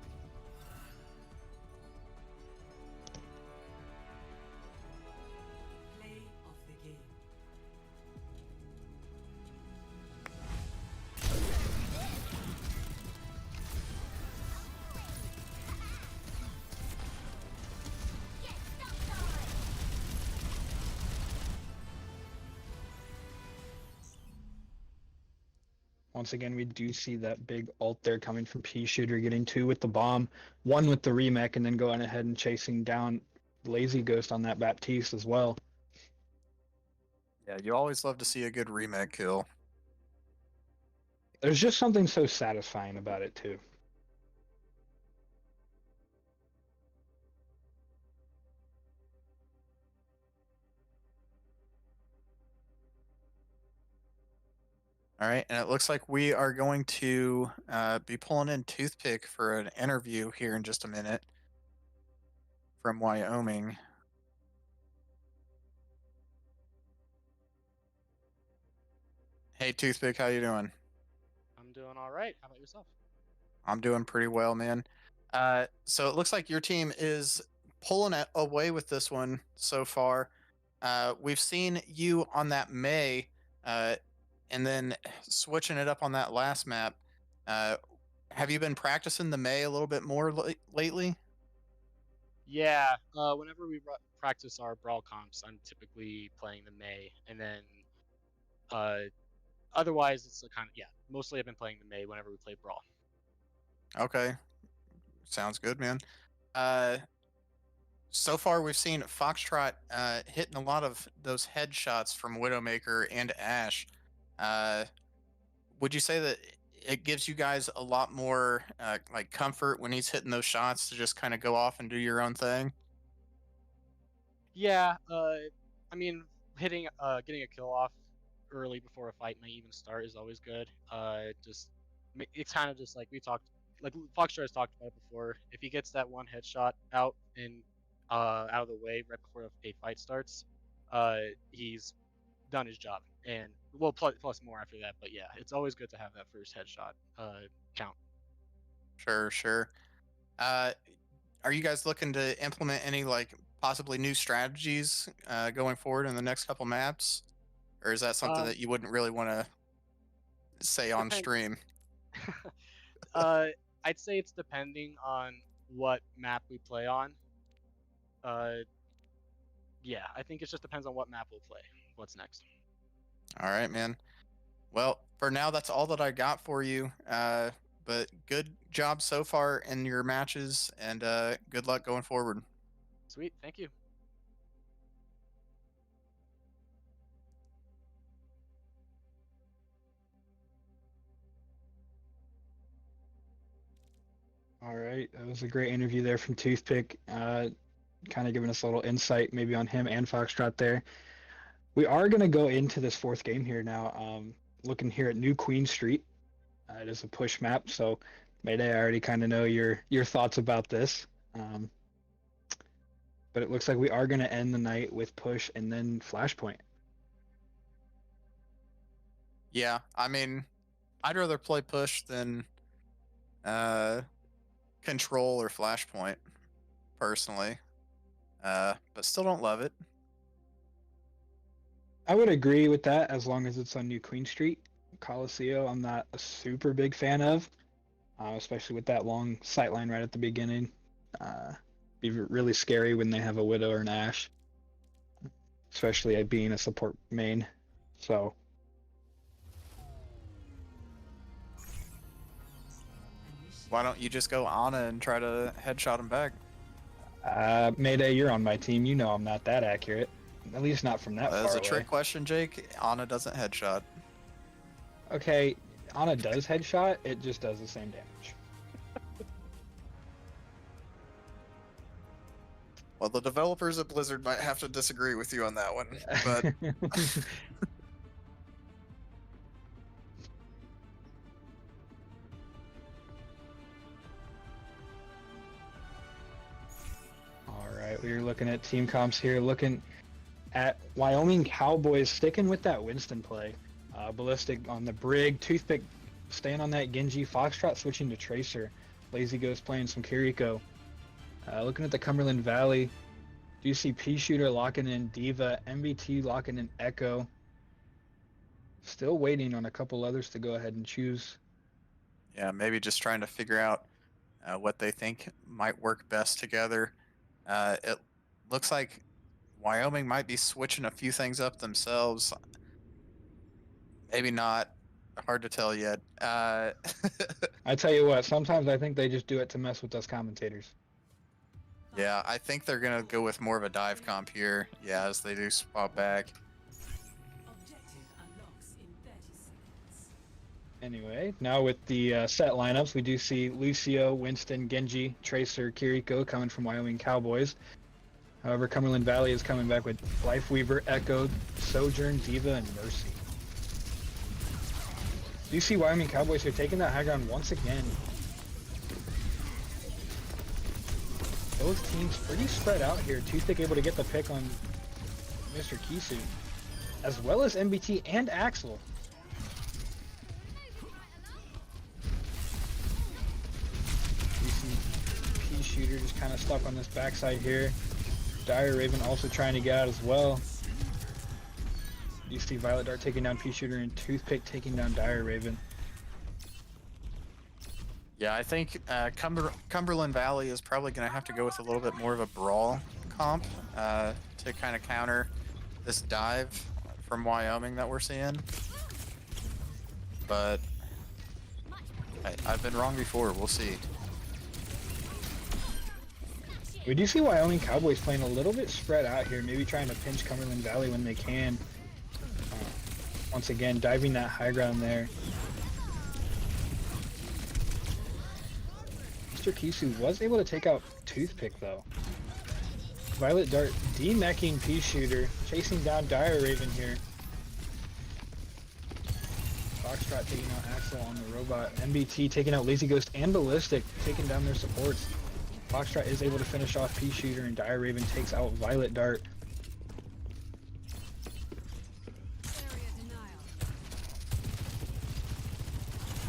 Once again, we do see that big ult there coming from Pea Shooter, getting 2 with the bomb, 1 with the remech, and then going ahead and chasing down Lazy Ghost on that Baptiste as well. Yeah, you always love to see a good remake kill. There's just something so satisfying about it too. All right, and it looks like we are going to be pulling in Toothpick for an interview here in just a minute from Wyoming. Hey, Toothpick, how you doing? I'm doing all right. How about yourself? I'm doing pretty well, man. So it looks like your team is pulling away with this one so far. We've seen you on that May, and then switching it up on that last map. Have you been practicing the May a little bit more lately? Yeah. Whenever we practice our brawl comps, I'm typically playing the May, and then otherwise it's a kind of Mostly I've been playing the May whenever we play brawl. Okay, sounds good, man. So far we've seen Foxtrot hitting a lot of those headshots from Widowmaker and Ash. Would you say that it gives you guys a lot more like comfort when he's hitting those shots to just kind of go off and do your own thing? Yeah. I mean, getting a kill off early before a fight may even start is always good. It's kind of just like we talked, like Foxtrot has talked about before. If he gets that one headshot out and out of the way right before a fight starts, he's done his job, and well, plus more after that. But yeah, it's always good to have that first headshot count. Sure. Are you guys looking to implement any like possibly new strategies going forward in the next couple maps, or is that something that you wouldn't really want to say on stream? I'd say it's depending on what map we play on. Yeah, I think it just depends on what map we'll play. What's next? All right, man. Well, for now, that's all that I got for you. But good job so far in your matches, and good luck going forward. Sweet, thank you. All right, that was a great interview there from Toothpick, kind of giving us a little insight maybe on him and Foxtrot there. We are going to go into this fourth game here now. Looking here at New Queen Street. It is a push map, so Mayday, I already kind of know your thoughts about this. But it looks like we are going to end the night with push and then flashpoint. Yeah, I mean, I'd rather play push than control or flashpoint, personally. But still don't love it. I would agree with that as long as it's on New Queen Street. Coliseo, I'm not a super big fan of, especially with that long sightline right at the beginning. Be really scary when they have a Widow or an Ashe, especially being a support main. So Why don't you just go Ana and try to headshot him back? Mayday, you're on my team. You know I'm not that accurate. At least not from that far That's a away. trick question, Jake. Ana doesn't headshot. Okay, Ana does headshot. It just does the same damage. Well, the developers at Blizzard might have to disagree with you on that one, but All right, we're looking at team comps here. Looking at Wyoming Cowboys sticking with that Winston play. Ballistic on the Brig, Toothpick staying on that Genji, Foxtrot switching to Tracer, Lazy Ghost playing some Kiriko. Looking at the Cumberland Valley, do you see P Shooter locking in Diva, MBT locking in Echo? Still waiting on a couple others to go ahead and choose. yeah, maybe just trying to figure out what they think might work best together. It looks like Wyoming might be switching a few things up themselves. Maybe not. Hard to tell yet. I tell you what, sometimes I think they just do it to mess with us commentators. Yeah, I think they're going to go with more of a dive comp here. Yeah, as they do swap back. Objective unlocks in 30 seconds. Anyway, now with the set lineups, we do see Lucio, Winston, Genji, Tracer, Kiriko coming from Wyoming Cowboys. However, Cumberland Valley is coming back with Lifeweaver, Echo, Sojourn, Diva, and Mercy. Do you see Wyoming Cowboys are taking that high ground once again? Both teams pretty spread out here. Toothpick able to get the pick on Mr. Kisu, as well as MBT and Axel. You see P Shooter just kind of stuck on this backside here. Dire Raven also trying to get out as well. You see Violet Dart taking down P Shooter and Toothpick taking down Dire Raven. Yeah, I think Cumberland Valley is probably going to have to go with a little bit more of a brawl comp to kind of counter this dive from Wyoming that we're seeing. But I've been wrong before. We'll see. We do see Wyoming Cowboys playing a little bit spread out here, maybe trying to pinch Cumberland Valley when they can. Once again, diving that high ground there. Mr. Kisu was able to take out Toothpick though. Violet Dart demeching P Shooter, chasing down Dire Raven here. Foxtrot taking out Axel on the robot. MBT taking out Lazy Ghost and Ballistic, taking down their supports. Foxtrot is able to finish off P Shooter and Dire Raven takes out Violet Dart.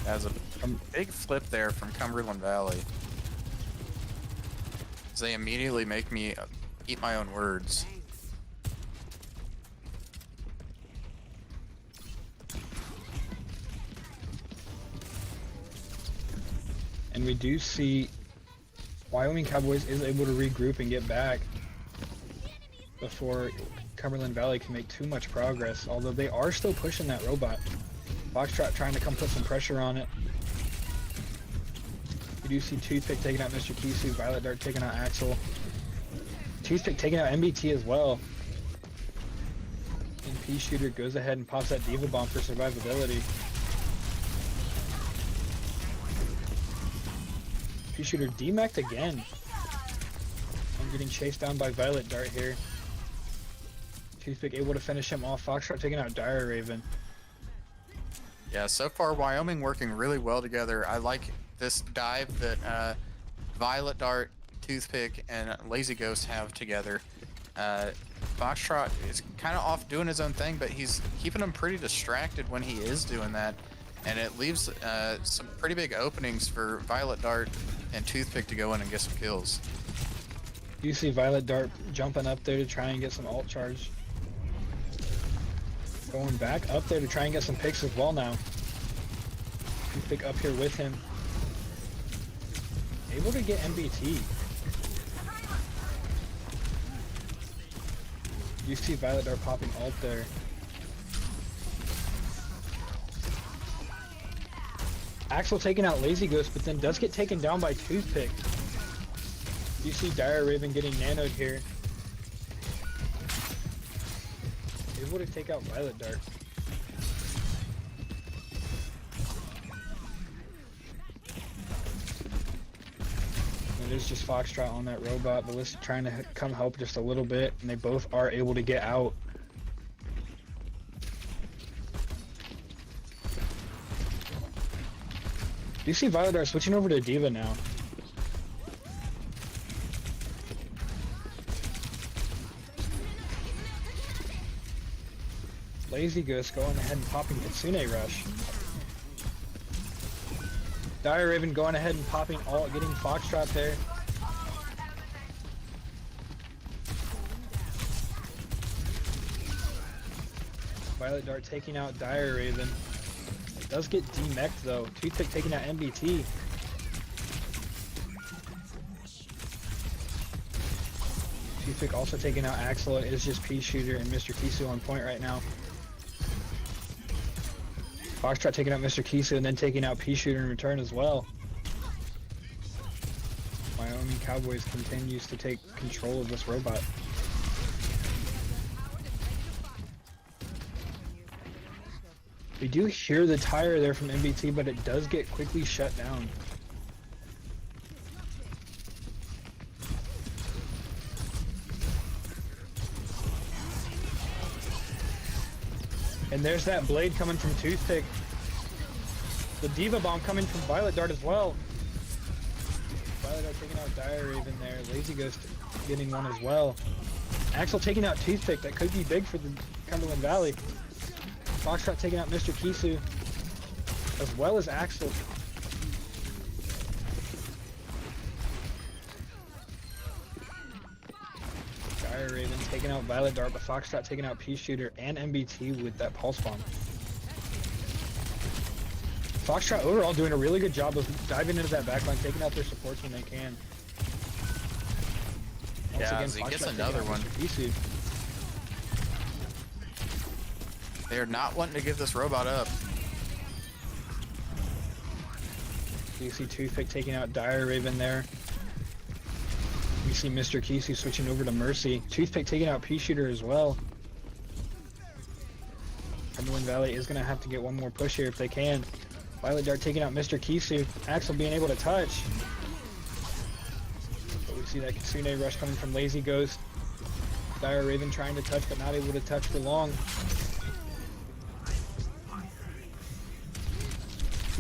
As a big flip there from Cumberland Valley. They immediately make me eat my own words. And we do see Wyoming Cowboys is able to regroup and get back before Cumberland Valley can make too much progress, although they are still pushing that robot. Foxtrot trying to come put some pressure on it. We do see Toothpick taking out Mr. Kisu, Violet Dart taking out Axel. Toothpick taking out MBT as well. And P Shooter goes ahead and pops that Diva Bomb for survivability. P Shooter demeched again. I'm getting chased down by Violet Dart here. Toothpick able to finish him off. Foxtrot taking out Dire Raven. Yeah, so far Wyoming working really well together. I like this dive that Violet Dart, Toothpick, and Lazy Ghost have together. Foxtrot is kind of off doing his own thing, but he's keeping him pretty distracted when he is doing that. And it leaves some pretty big openings for Violet Dart and Toothpick to go in and get some kills. You see Violet Dart jumping up there to try and get some ult charge. Going back up there to try and get some picks as well now. Toothpick up here with him. Able to get MBT. You see Violet Dart popping ult there. Axel taking out Lazy Ghost, but then does get taken down by Toothpick. You see Dire Raven getting nanoed here. Able to take out Violet Dart. It is just Foxtrot on that robot. Ballista trying to come help just a little bit, and they both are able to get out. You see Violet Dart switching over to Diva now. Lazy Ghost going ahead and popping Kitsune Rush. Dire Raven going ahead and popping ult, getting Foxtrot there. Violet Dart taking out Dire Raven. It does get demech'd though. Toothpick taking out MBT. Toothpick also taking out Axel. It is just Pea Shooter and Mr. Kisu on point right now. Foxtrot taking out Mr. Kisu and then taking out Pea Shooter in return as well. Wyoming Cowboys continues to take control of this robot. We do hear the tire there from MBT, but it does get quickly shut down. And there's that blade coming from Toothpick. The Diva Bomb coming from Violet Dart as well. Violet Dart taking out Dire Raven there. Lazy Ghost getting one as well. Axel taking out Toothpick. That could be big for the Cumberland Valley. Foxtrot taking out Mr. Kisu, as well as Axel. Dire Raven taking out Violet Dart, but Foxtrot taking out Pea Shooter and MBT with that Pulse Bomb. Foxtrot overall doing a really good job of diving into that backline, taking out their supports when they can. Once Yeah, again, he gets Foxtrot another taking out one. Mr. Kisu. They're not wanting to give this robot up. You see Toothpick taking out Dire Raven there. You see Mr. Kisu switching over to Mercy. Toothpick taking out Pea Shooter as well. Cumberland Valley is going to have to get one more push here if they can. Violet Dart taking out Mr. Kisu. Axel being able to touch. But we see that Kitsune Rush coming from Lazy Ghost. Dire Raven trying to touch but not able to touch for long.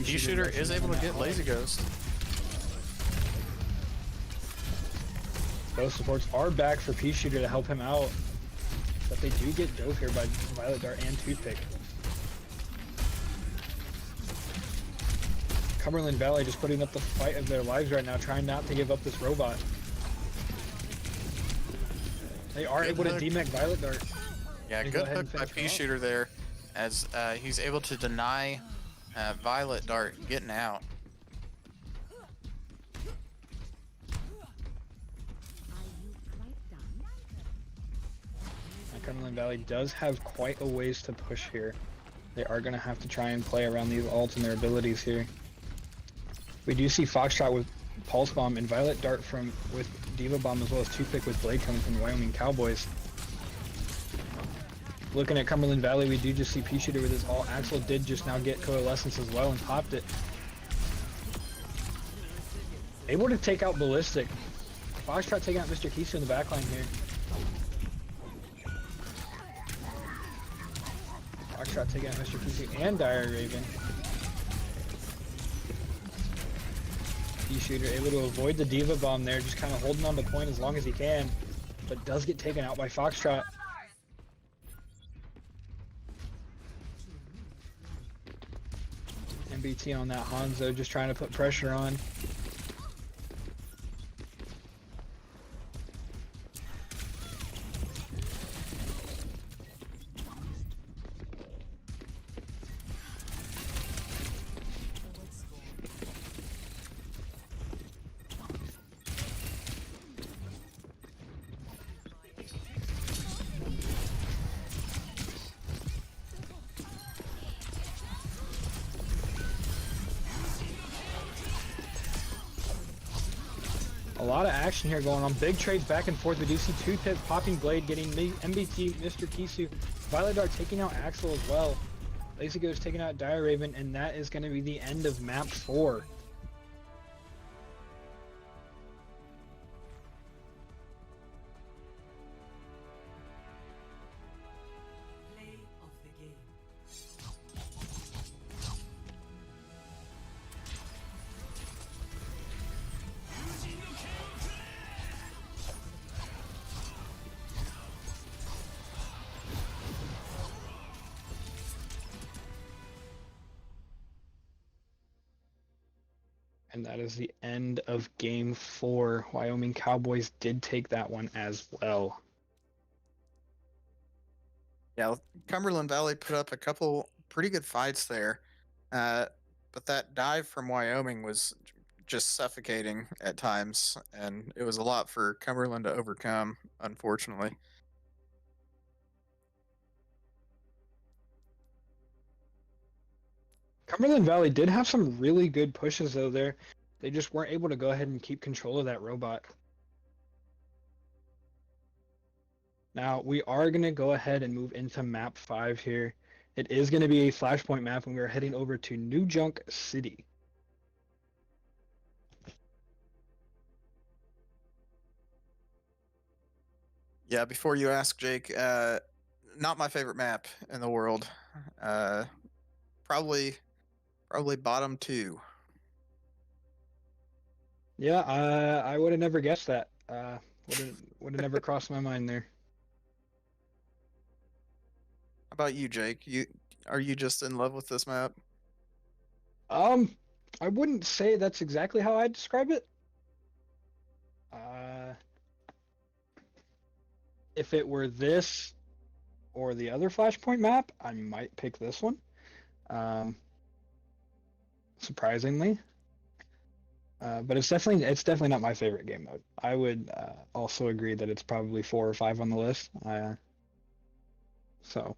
Pea Shooter is able to get Lazy Ghost. Both supports are back for Pea Shooter to help him out, but they do get dove here by Violet Dart and Toothpick. Cumberland Valley just putting up the fight of their lives right now, trying not to give up this robot. They are able to demech Violet Dart. Yeah, Go good ahead and hook by finish Pea him off. Shooter there, as he's able to deny Violet Dart getting out. Cumberland Valley does have quite a ways to push here. They are going to have to try and play around these ults and their abilities here. We do see Foxtrot with Pulse Bomb and Violet Dart with Diva Bomb, as well as Toothpick with Blade coming from the Wyoming Cowboys. Looking at Cumberland Valley, we do just see Pea Shooter with his ult. Axel did just now get Coalescence as well and popped it. Able to take out Ballistic. Foxtrot taking out Mr. Kisu in the backline here. Foxtrot taking out Mr. Kisu and Dire Raven. Shooter able to avoid the Diva Bomb there, just kind of holding on to point as long as he can, but does get taken out by Foxtrot. MBT on that Hanzo, just trying to put pressure on. A lot of action here going on. Big trades back and forth. We do see Two-Tip popping Blade, getting MBT, Mr. Kisu. Violet Dart taking out Axel as well. Lazy Goes taking out Dire Raven, and that is going to be the end of map 4. Play of the game. And that is the end of game 4. Wyoming Cowboys did take that one as well. Yeah, Cumberland Valley put up a couple pretty good fights there, but that dive from Wyoming was just suffocating at times, and it was a lot for Cumberland to overcome, unfortunately. Cumberland Valley did have some really good pushes though there. They just weren't able to go ahead and keep control of that robot. Now we are going to go ahead and move into map 5 here. It is going to be a flashpoint map, and we're heading over to New Junk City. Yeah, before you ask, Jake, not my favorite map in the world. Probably bottom 2. Yeah, I would have never guessed that. Would have never crossed my mind there. How about you, Jake? Are you just in love with this map? I wouldn't say that's exactly how I'd describe it. If it were this or the other Flashpoint map, I might pick this one. Surprisingly. But it's definitely not my favorite game mode. I would also agree that it's probably 4 or 5 on the list. So.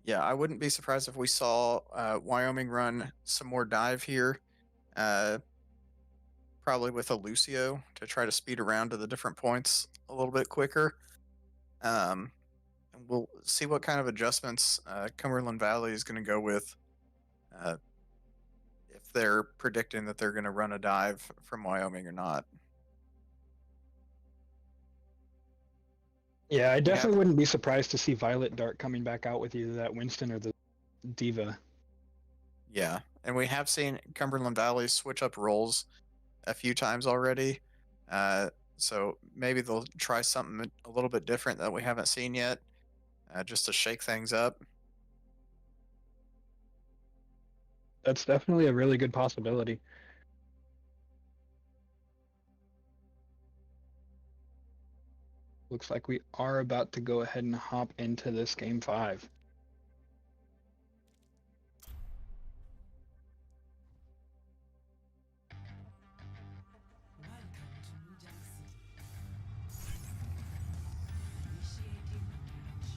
Yeah, I wouldn't be surprised if we saw Wyoming run some more dive here, probably with a Lucio to try to speed around to the different points a little bit quicker. And we'll see what kind of adjustments Cumberland Valley is going to go with if they're predicting that they're going to run a dive from Wyoming or not. Yeah, I definitely wouldn't be surprised to see Violet Dart coming back out with either that Winston or the Diva. Yeah, and we have seen Cumberland Valley switch up roles a few times already. So maybe they'll try something a little bit different that we haven't seen yet, just to shake things up. That's definitely a really good possibility. Looks like we are about to go ahead and hop into this game 5. Welcome to New Jack City. Initiating match.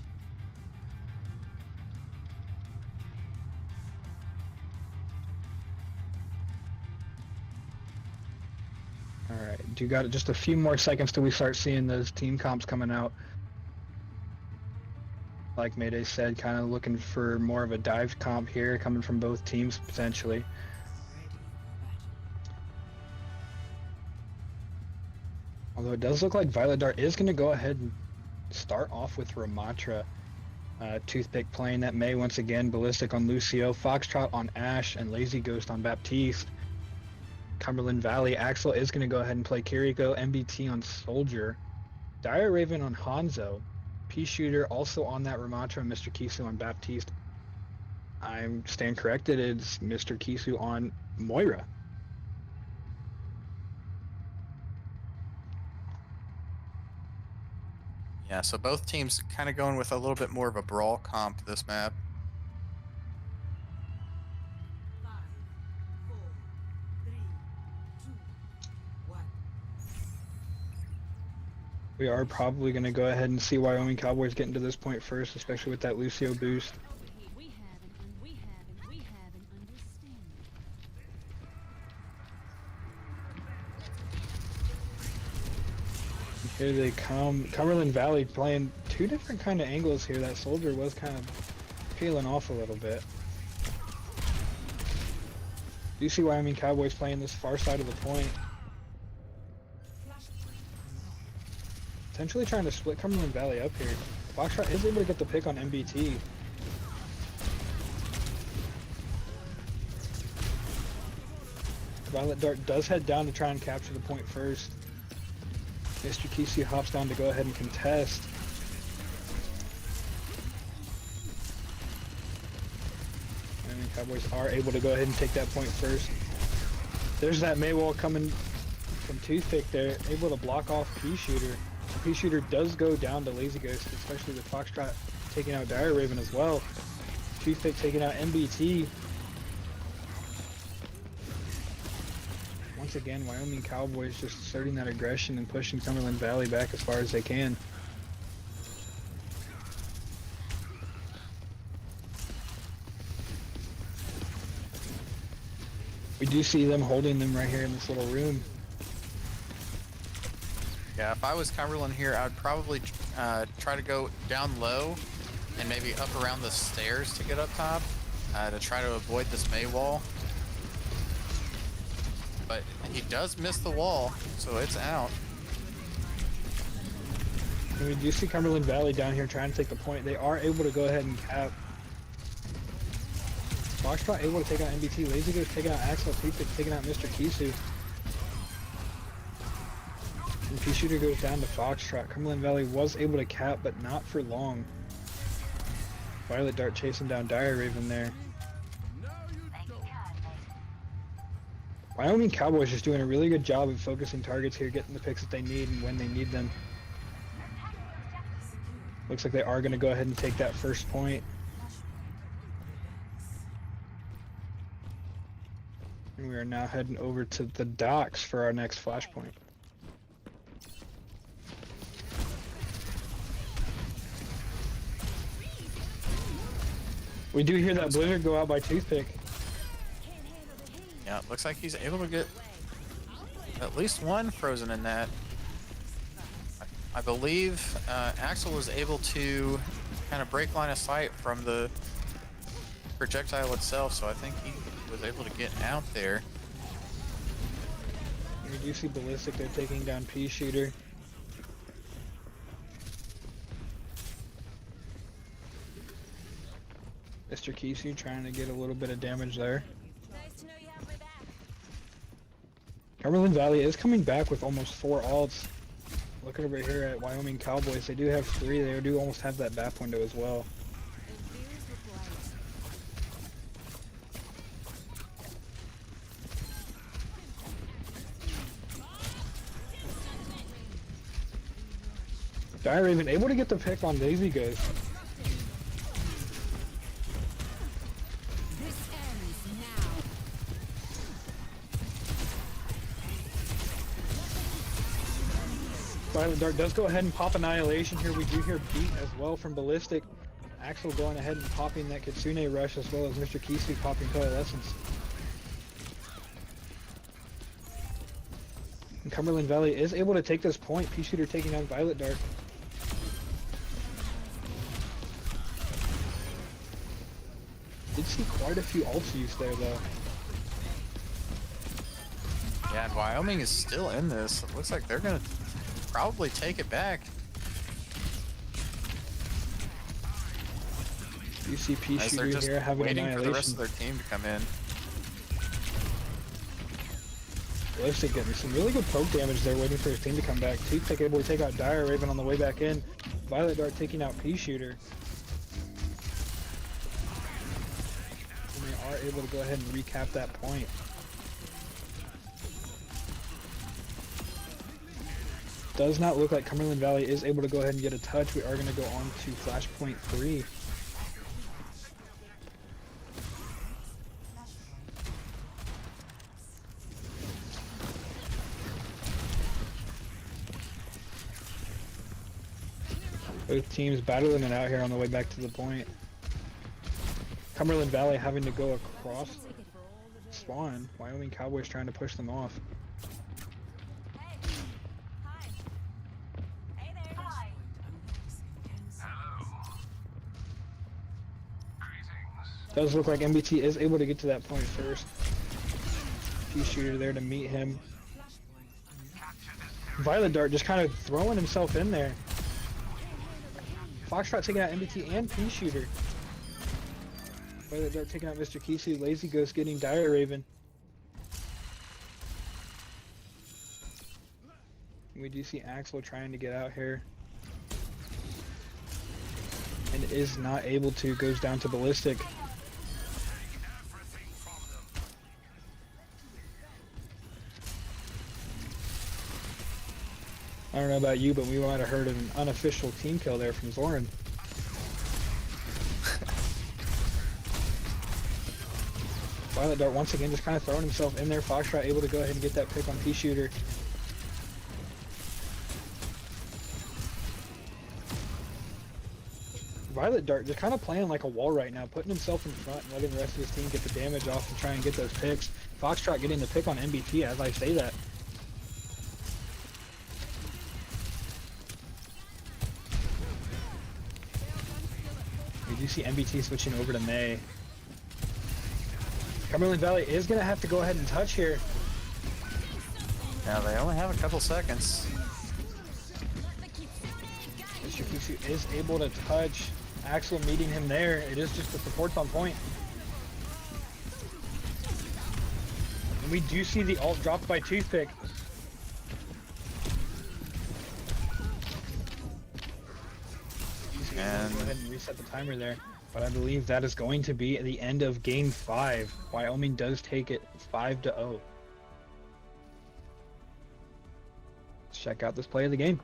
All right, you got just a few more seconds till we start seeing those team comps coming out. Like Mayday said, kind of looking for more of a dive comp here, coming from both teams potentially. Ready for Although it does look like Violet Dart is going to go ahead and start off with Ramatra. Toothpick playing that May once again. Ballistic on Lucio. Foxtrot on Ash. And Lazy Ghost on Baptiste. Cumberland Valley. Axel is going to go ahead and play Kiriko. MBT on Soldier. Dire Raven on Hanzo. Pea Shooter also on that Ramatra. And Mr. Kisu on Baptiste. I stand corrected. It's Mr. Kisu on Moira. Yeah, so both teams kind of going with a little bit more of a brawl comp this map. 5, 4, 3, 2, 1. We are probably going to go ahead and see Wyoming Cowboys getting to this point first, especially with that Lucio boost. We have an understanding. Here they come. Cumberland Valley playing two different kind of angles here. That Soldier was kind of peeling off a little bit. You see Wyoming Cowboys playing this far side of the point. Potentially trying to split Cumberland Valley up here. Foxtrot is able to get the pick on MBT. Violet Dart does head down to try and capture the point first. Mr. Kisu hops down to go ahead and contest. And the Cowboys are able to go ahead and take that point first. There's that Maywall coming from Toothpick there, able to block off Pea Shooter. Pea Shooter does go down to Lazy Ghost, especially with Foxtrot taking out Dire Raven as well. Toothpick taking out MBT. Once again, Wyoming Cowboys just asserting that aggression and pushing Cumberland Valley back as far as they can. We do see them holding them right here in this little room. Yeah, if I was Cumberland here, I'd probably try to go down low and maybe up around the stairs to get up top to try to avoid this May wall. But he does miss the wall, so it's out. And we do see Cumberland Valley down here trying to take the point. They are able to go ahead and cap. Foxtrot able to take out MBT. Lazy Ghost taking out Axel. Toothpick taking out Mr. Kisu. And Pea Shooter goes down to Foxtrot. Cumberland Valley was able to cap, but not for long. Violet Dart chasing down Dire Raven there. Wyoming Cowboys just doing a really good job of focusing targets here, getting the picks that they need and when they need them. Looks like they are going to go ahead and take that first point. And we are now heading over to the docks for our next flashpoint. We do hear that blizzard go out by Toothpick. Yeah, it looks like he's able to get at least one frozen in that. I believe Axel was able to kind of break line of sight from the projectile itself, so I think he was able to get out there. We do see Ballistic, they're taking down Pea Shooter. Mr. Kisu trying to get a little bit of damage there. Cumberland Valley is coming back with almost 4 alts. Looking over here at Wyoming Cowboys, they do have 3. They do almost have that back window as well. Dire Raven able to get the pick on Lazy Ghost. Violet Dart does go ahead and pop Annihilation here. We do hear Beat as well from Ballistic. Axel going ahead and popping that Kitsune Rush as well as Mr. Kisu popping Coalescence. And Cumberland Valley is able to take this point. Pea Shooter taking on Violet Dart. Did see quite a few ults used there though. Yeah, and Wyoming is still in this. It looks like they're gonna probably take it back. UCP As they're shooter just here having waiting for the rest annihilation. of their team to come in. Ballistic getting some really good poke damage there, waiting for his team to come back. Toothpick able to take out Dire Raven on the way back in. Violet Dart taking out Pea Shooter. And they are able to go ahead and recap that point. Does not look like Cumberland Valley is able to go ahead and get a touch. We are going to go on to Flashpoint 3. Both teams battling it out here on the way back to the point. Cumberland Valley having to go across spawn. Wyoming Cowboys trying to push them off. Does look like MBT is able to get to that point first. Pea Shooter there to meet him. Violet Dart just kind of throwing himself in there. Foxtrot taking out MBT and Pea Shooter. Violet Dart taking out Mr. Kisu. Lazy Ghost getting Dire Raven. We do see Axel trying to get out here. And is not able to. Goes down to Ballistic. I don't know about you, but we might have heard of an unofficial team kill there from Zoran. Violet Dart once again just kind of throwing himself in there. Foxtrot able to go ahead and get that pick on Pea Shooter. Violet Dart just kind of playing like a wall right now, putting himself in front and letting the rest of his team get the damage off and try and get those picks. Foxtrot getting the pick on MBT as I say that. We do see MBT switching over to May. Cumberland Valley is going to have to go ahead and touch here. Now they only have a couple seconds. Mr. Kisu is able to touch. Axel meeting him there. It is just the supports on point. And we do see the ult dropped by Toothpick. And Go ahead and reset the timer there. But I believe that is going to be the end of game 5. Wyoming does take it 5-0. Let's check out this play of the game.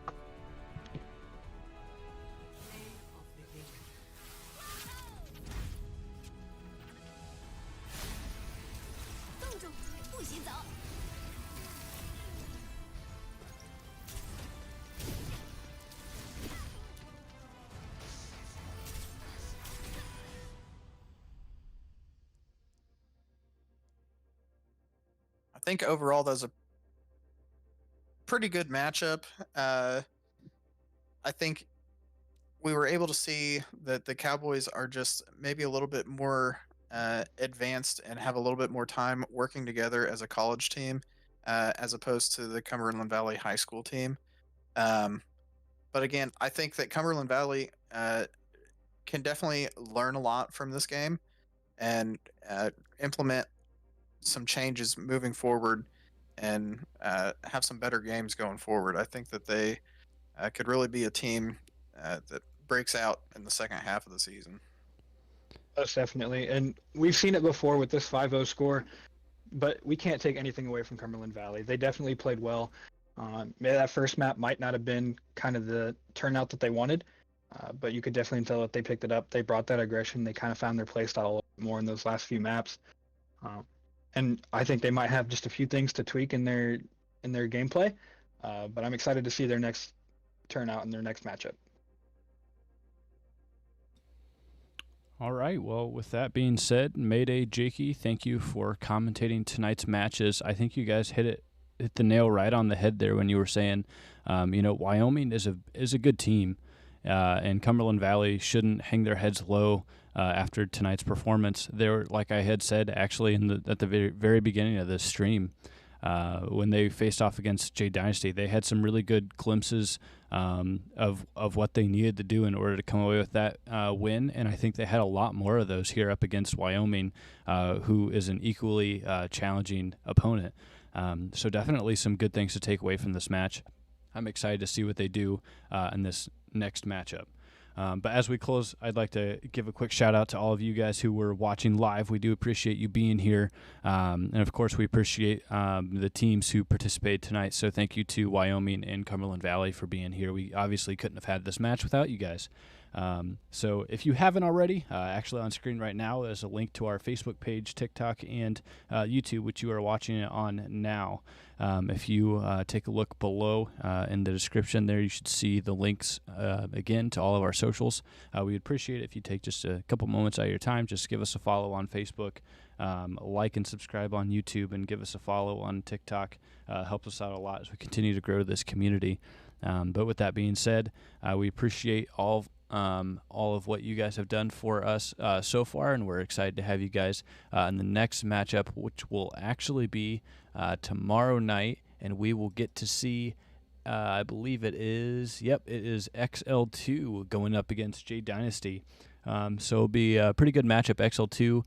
I think overall that was a pretty good matchup. I think we were able to see that the Cowboys are just maybe a little bit more advanced and have a little bit more time working together as a college team as opposed to the Cumberland Valley high school team. But again, I think that Cumberland Valley can definitely learn a lot from this game and implement some changes moving forward and have some better games going forward. I think that they could really be a team that breaks out in the second half of the season. Most definitely. And we've seen it before with this 5-0 score, but we can't take anything away from Cumberland Valley. They definitely played well. Maybe that first map might not have been kind of the turnout that they wanted, but you could definitely tell that they picked it up. They brought that aggression. They kind of found their play style a little bit more in those last few maps. And I think they might have just a few things to tweak in their gameplay, but I'm excited to see their next turnout in their next matchup. All right. Well, with that being said, Mayday, Jakey, thank you for commentating tonight's matches. I think you guys hit the nail right on the head there when you were saying, Wyoming is a good team, and Cumberland Valley shouldn't hang their heads low after tonight's performance. They were, like I had said, actually at the very, very beginning of this stream, when they faced off against Jade Dynasty. They had some really good glimpses of what they needed to do in order to come away with that win, and I think they had a lot more of those here up against Wyoming, who is an equally challenging opponent. So definitely some good things to take away from this match. I'm excited to see what they do in this next matchup. But as we close, I'd like to give a quick shout out to all of you guys who were watching live. We do appreciate you being here. And of course, we appreciate the teams who participated tonight. So thank you to Wyoming and Cumberland Valley for being here. We obviously couldn't have had this match without you guys. So if you haven't already, actually on screen right now, there's a link to our Facebook page, TikTok, and YouTube, which you are watching it on now. If you take a look below in the description there, you should see the links again to all of our socials. We'd appreciate it if you take just a couple moments out of your time. Just give us a follow on Facebook, like and subscribe on YouTube, and give us a follow on TikTok. Helps us out a lot as we continue to grow this community. But with that being said, we appreciate all of what you guys have done for us so far, and we're excited to have you guys in the next matchup, which will actually be tomorrow night, and we will get to see, I believe it is XL2 going up against Jade Dynasty. So it'll be a pretty good matchup. XL2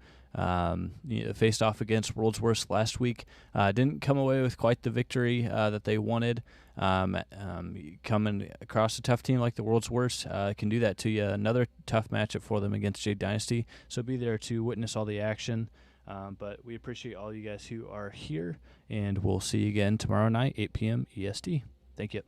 faced off against World's Worst last week. Didn't come away with quite the victory that they wanted. Coming across a tough team like the World's Worst can do that to you. Another tough matchup for them against Jade Dynasty. So be there to witness all the action. But we appreciate all you guys who are here, and we'll see you again tomorrow night, 8 p.m. EST. Thank you.